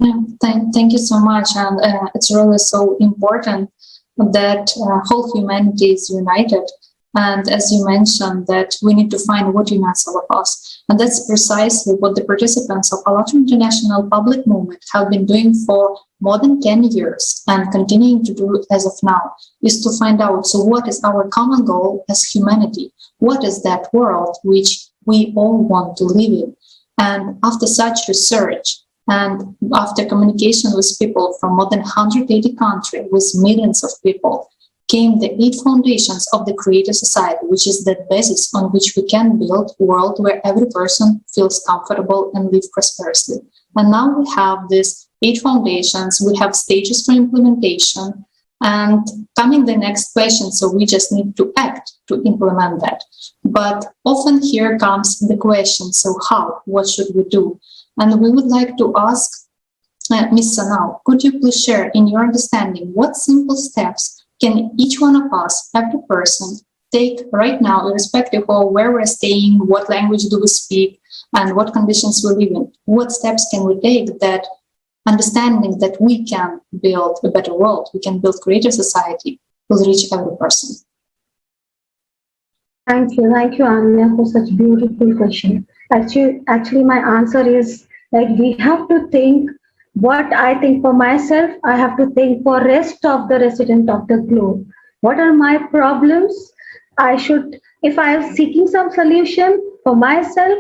Yeah, thank you so much. And it's really so important that whole humanity is united. And as you mentioned, that we need to find what unites all of us. And that's precisely what the participants of ALLATRA International Public Movement have been doing for more than 10 years and continuing to do as of now, is to find out, so what is our common goal as humanity? What is that world which we all want to live in? And after such research, and after communication with people from more than 180 countries, with millions of people, came the 8 foundations of the Creative Society, which is the basis on which we can build a world where every person feels comfortable and live prosperously. And now we have these 8 foundations, we have stages for implementation, and coming the next question, so we just need to act to implement that. But often here comes the question, so how? What should we do? And we would like to ask Ms. Sanal, could you please share in your understanding what simple steps can each one of us, every person, take right now, irrespective of where we're staying, what language do we speak, and what conditions we live in? What steps can we take that understanding that we can build a better world, we can build greater society, will reach every person? Thank you, Anya, for such beautiful question. Actually, my answer is like we have to think what I think for myself, I have to think for rest of the resident of the globe. What are my problems? If I am seeking some solution for myself,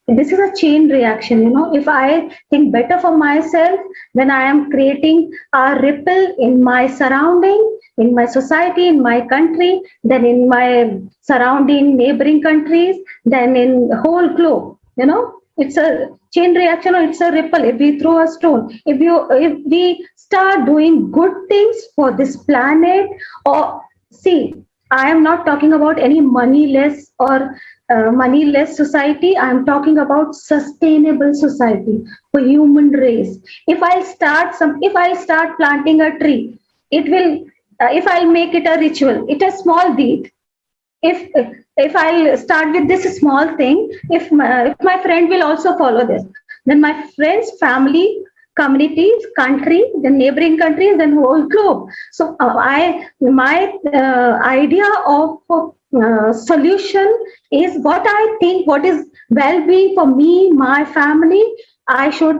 this is a chain reaction, If I think better for myself, then I am creating a ripple in my surrounding, in my society, in my country, then in my surrounding neighboring countries, then in the whole globe, It's a chain reaction, or it's a ripple. If we throw a stone, if we start doing good things for this planet, or see, I am not talking about any moneyless or moneyless society. I am talking about sustainable society for human race. If I start planting a tree, it will. If I'll make it a ritual, it's a small deed. If I'll start with this small thing, if my friend will also follow this, then my friends, family, communities, country, the neighboring countries, then whole globe. So my idea of solution is what I think, what is well-being for me, my family. I should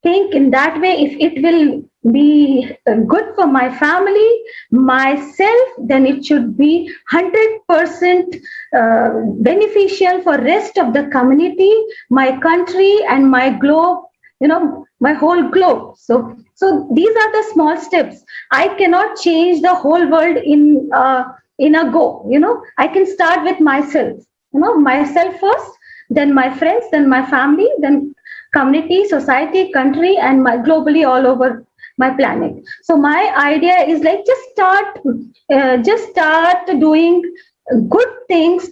think in that way. If it will be good for my family, myself, then it should be 100% beneficial for rest of the community, my country, and my globe, my whole globe. So these are the small steps. I cannot change the whole world in a go. I can start with myself. Myself first, then my friends, then my family, then community, society, country, and my globally all over my planet. So my idea is like just start doing good things,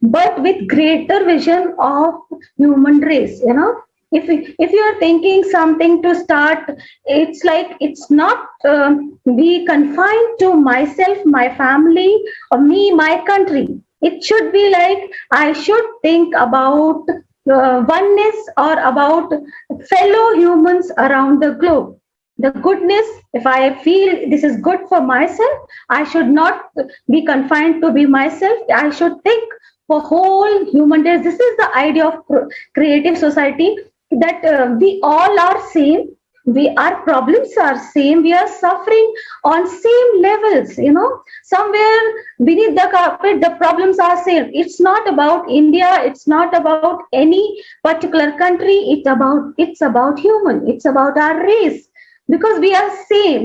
but with greater vision of human race. If you are thinking something to start, it's like it's not be confined to myself, my family, or me, my country. It should be like I should think about oneness or about fellow humans around the globe. The goodness, if I feel this is good for myself, I should not be confined to be myself. I should think for whole human race. This is the idea of creative society, that we all are same. Our problems are same. We are suffering on same levels. Somewhere beneath the carpet, the problems are same. It's not about India. It's not about any particular country. It's about human. It's about our race, because we are same.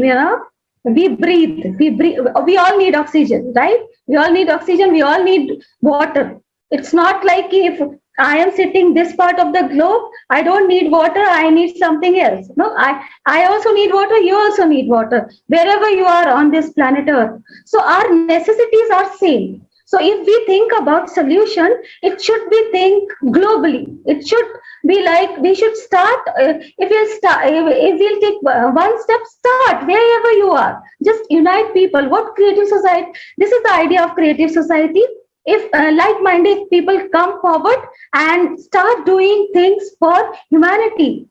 We breathe. We all need oxygen, right? We all need oxygen. We all need water. It's not like if I am sitting this part of the globe, I don't need water, I need something else. No, I also need water, you also need water, wherever you are on this planet Earth. So our necessities are same. So if we think about solution, it should be think globally. It should be like we should start, if we'll take one step, start wherever you are. Just unite people. What creative society? This is the idea of creative society. If like-minded people come forward and start doing things for humanity,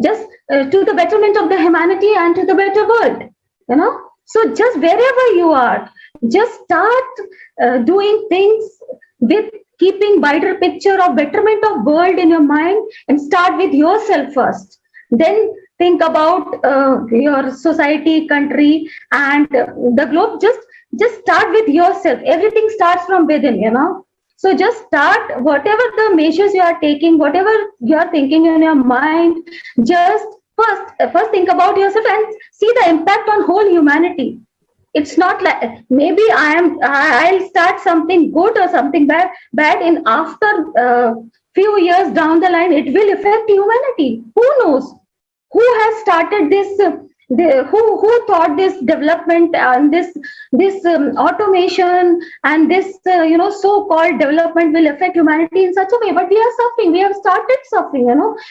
just to the betterment of the humanity and to the better world, So just wherever you are, just start doing things with keeping wider picture of betterment of world in your mind, and start with yourself first. Then think about your society, country, and the globe. Just start with yourself. Everything starts from within, So just start whatever the measures you are taking, whatever you are thinking in your mind. Just first think about yourself and see the impact on whole humanity. It's not like maybe I'll start something good or something bad in after few years down the line, it will affect humanity. Who knows? Who has started this? Who thought this development and this automation and this so-called development will affect humanity in such a way? But we are suffering. We have started suffering.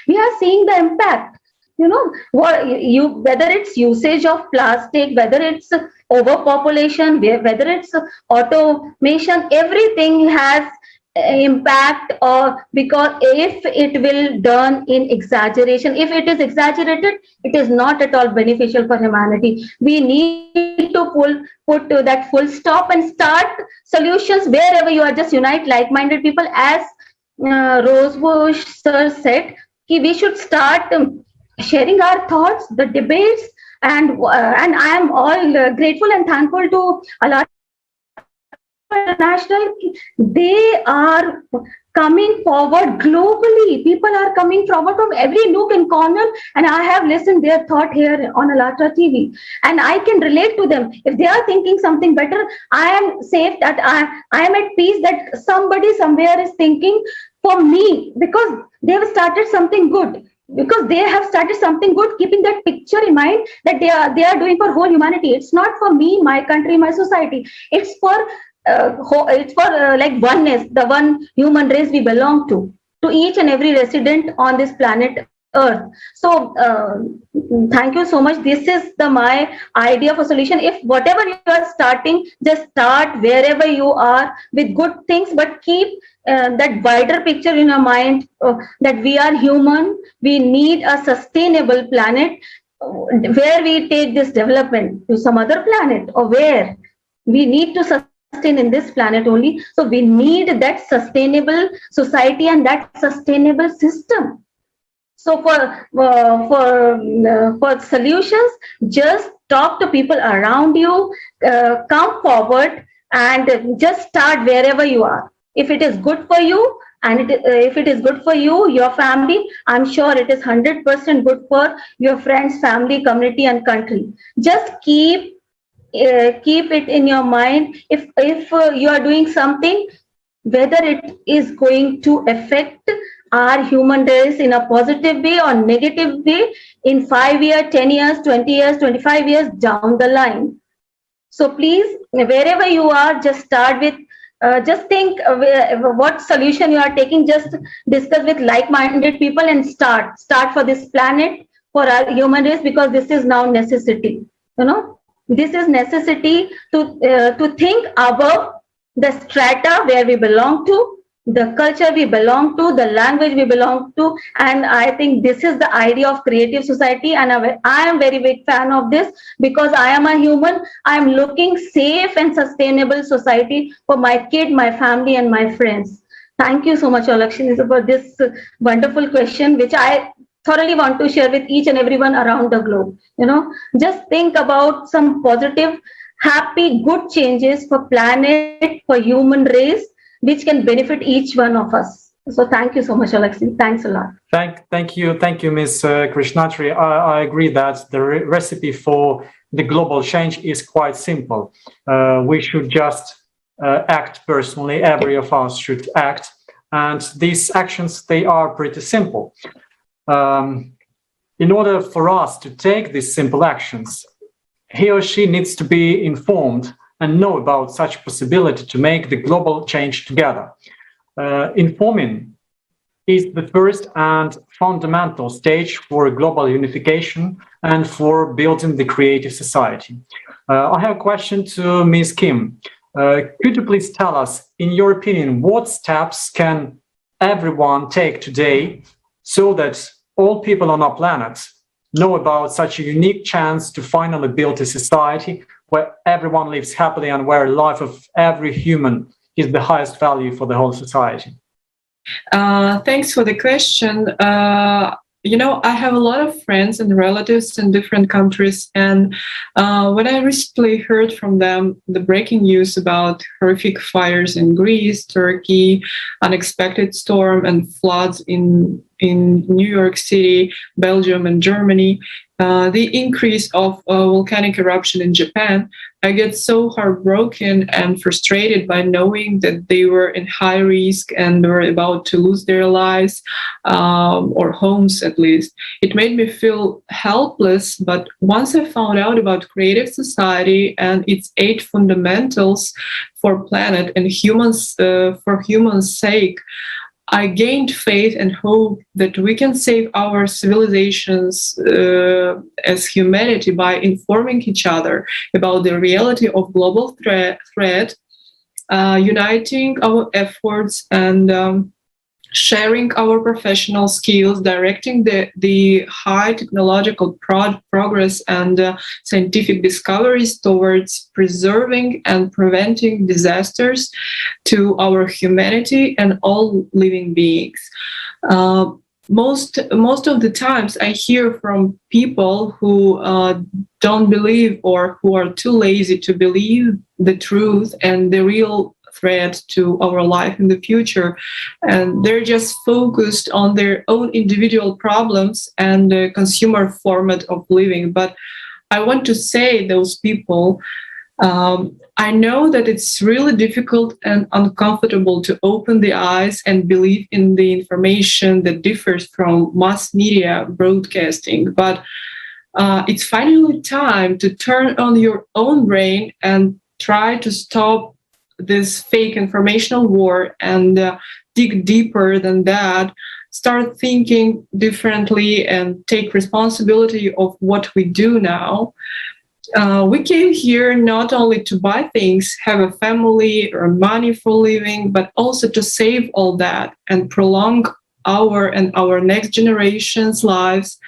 We are seeing the impact. Whether it's usage of plastic, whether it's overpopulation, whether it's automation, everything has impact, or because if it will done in exaggeration, if it is exaggerated, it is not at all beneficial for humanity. We need to put to that full stop and start solutions wherever you are. Just unite like-minded people, as Rosebush sir said, we should start sharing our thoughts, the debates, and I am all grateful and thankful to Allah International. They are coming forward globally. People are coming forward from every nook and corner, and I have listened their thought here on Alatra TV, and I can relate to them. If they are thinking something better, I am safe, that I am at peace that somebody somewhere is thinking for me, because they have started something good. Because they have started something good, keeping that picture in mind that they are doing for whole humanity. It's not for me, my country, my society. It's for like oneness, the one human race we belong to each and every resident on this planet Earth. So thank you so much. This is my idea for solution. If whatever you are starting, just start wherever you are with good things, but keep that wider picture in your mind, that we are human. We need a sustainable planet. Where we take this development to some other planet, or where we need to sustain in this planet only. So we need that sustainable society and that sustainable system. So for solutions, just talk to people around you, come forward, and just start wherever you are. If it is good for you, and if it is good for you, your family, I'm sure it is 100% good for your friends, family, community, and country. Just keep it in your mind. If you are doing something, whether it is going to affect our human race in a positive way or negative way in 5 years, 10 years, 20 years, 25 years down the line. So please, wherever you are, just start with, just think what solution you are taking. Just discuss with like-minded people and start for this planet, for our human race, because this is now necessity. This is necessity to think above the strata where we belong to, the culture we belong to, the language we belong to. And I think this is the idea of creative society, and I am very big fan of this, because I am a human. I am looking safe and sustainable society for my kid, my family, and my friends. Thank you so much, Alakshmi, for this wonderful question, which I thoroughly want to share with each and everyone around the globe. Just think about some positive, happy, good changes for planet, for human race, which can benefit each one of us. So thank you so much, Alexi. Thanks a lot. Thank you, Ms. Krishnatri. I agree that the recipe for the global change is quite simple. We should just act personally. Every of us should act, and these actions, they are pretty simple. In order for us to take these simple actions, he or she needs to be informed and know about such possibility to make the global change together. Informing is the first and fundamental stage for global unification and for building the creative society. I have a question to Ms. Kim. Could you please tell us, in your opinion, what steps can everyone take today so that all people on our planet know about such a unique chance to finally build a society where everyone lives happily and where life of every human is the highest value for the whole society? Thanks for the question. I have a lot of friends and relatives in different countries, and when I recently heard from them the breaking news about horrific fires in Greece, Turkey, unexpected storm and floods in New York City, Belgium, and Germany, the increase of volcanic eruption in Japan, I get so heartbroken and frustrated by knowing that they were in high risk and were about to lose their lives, or homes at least. It made me feel helpless, but once I found out about creative society and its 8 fundamentals for planet and humans, for humans' sake, I gained faith and hope that we can save our civilizations as humanity by informing each other about the reality of global threat, uniting our efforts and sharing our professional skills, directing the high technological progress and scientific discoveries towards preserving and preventing disasters to our humanity and all living beings. Most of the times I hear from people who don't believe or who are too lazy to believe the truth and the real threat to our life in the future, and they're just focused on their own individual problems and the consumer format of living. But I want to say those people, I know that it's really difficult and uncomfortable to open the eyes and believe in the information that differs from mass media broadcasting, but it's finally time to turn on your own brain and try to stop this fake informational war and dig deeper than that, start thinking differently and take responsibility of what we do now. We came here not only to buy things, have a family or money for living, but also to save all that and prolong our and our next generation's lives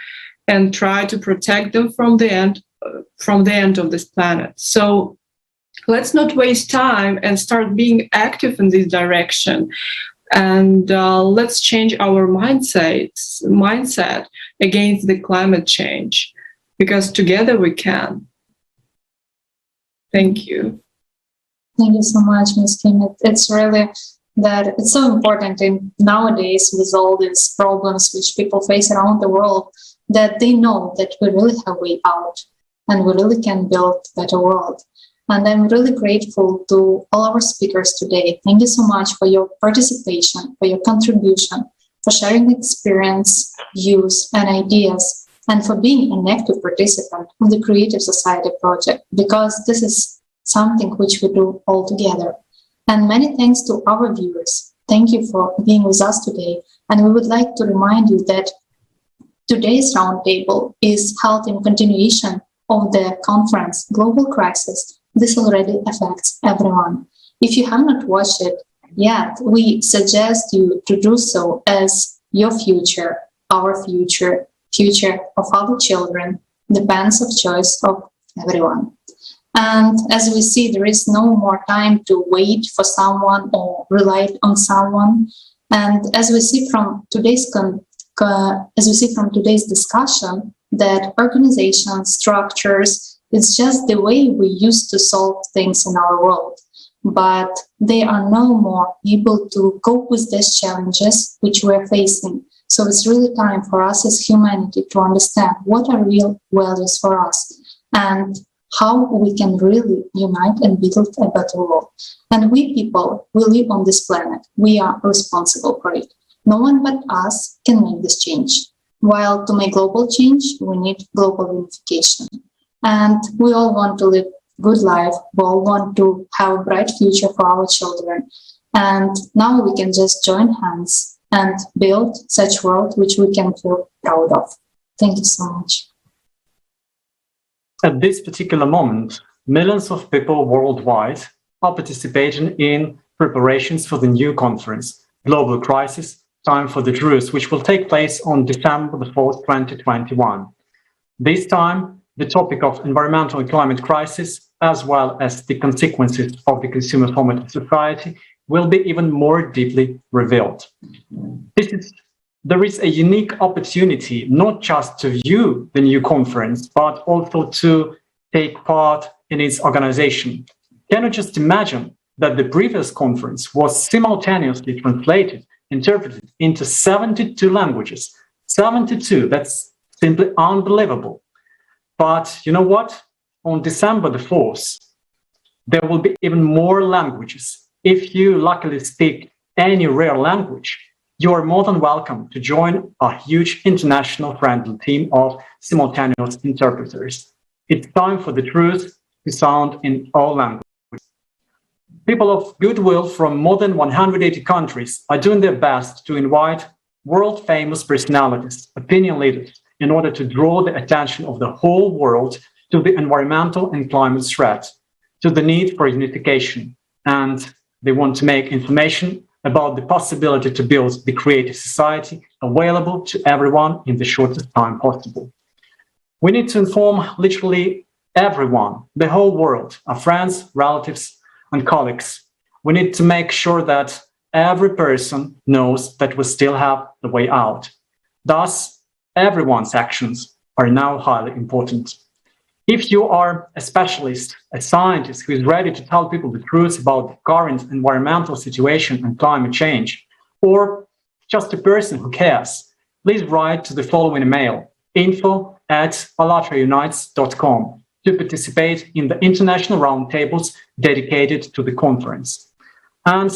and try to protect them from the end of this planet. So let's not waste time and start being active in this direction. And let's change our mindset against the climate change, because together we can. Thank you. Thank you so much, Ms. Kim. It's really that it's so important in nowadays with all these problems which people face around the world, that they know that we really have a way out and we really can build a better world. And I'm really grateful to all our speakers today. Thank you so much for your participation, for your contribution, for sharing experience, views, and ideas, and for being an active participant in the Creative Society project, because this is something which we do all together. And many thanks to our viewers. Thank you for being with us today. And we would like to remind you that today's roundtable is held in continuation of the conference Global Crisis. This already affects everyone. If you have not watched it yet, we suggest you to do so, as your future, our future, future of our children, depends on choice of everyone. And as we see, there is no more time to wait for someone or rely on someone. And as we see from today's discussion, that organization structures, it's just the way we used to solve things in our world, but they are no more able to cope with these challenges which we're facing. So it's really time for us as humanity to understand what are real values for us and how we can really unite and build a better world. And we people, we live on this planet. We are responsible for it. No one but us can make this change. While to make global change, we need global unification. And we all want to live good life. We all want to have a bright future for our children. And now we can just join hands and build such world which we can feel proud of. Thank you so much. At this particular moment, millions of people worldwide are participating in preparations for the new conference, Global Crisis, Time for the Truth, which will take place on December the 4th, 2021. This time, the topic of environmental and climate crisis, as well as the consequences of the consumer formative society, will be even more deeply revealed. There is a unique opportunity not just to view the new conference, but also to take part in its organization. Can you just imagine that the previous conference was simultaneously translated, interpreted into 72 languages? 72, that's simply unbelievable. But you know what? On December the 4th, there will be even more languages. If you luckily speak any rare language, you are more than welcome to join a huge international friendly team of simultaneous interpreters. It's time for the truth to sound in all languages. People of goodwill from more than 180 countries are doing their best to invite world-famous personalities, opinion leaders, in order to draw the attention of the whole world to the environmental and climate threat, to the need for unification, and they want to make information about the possibility to build the creative society available to everyone in the shortest time possible. We need to inform literally everyone, the whole world, our friends, relatives, and colleagues. We need to make sure that every person knows that we still have the way out. Thus, everyone's actions are now highly important. If you are a specialist, a scientist who is ready to tell people the truth about the current environmental situation and climate change, or just a person who cares, please write to the following email, info@allatraunites.com, to participate in the international roundtables dedicated to the conference. And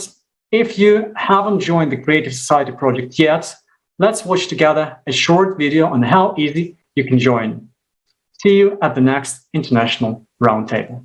if you haven't joined the Creative Society project yet, let's watch together a short video on how easy you can join. See you at the next International Roundtable.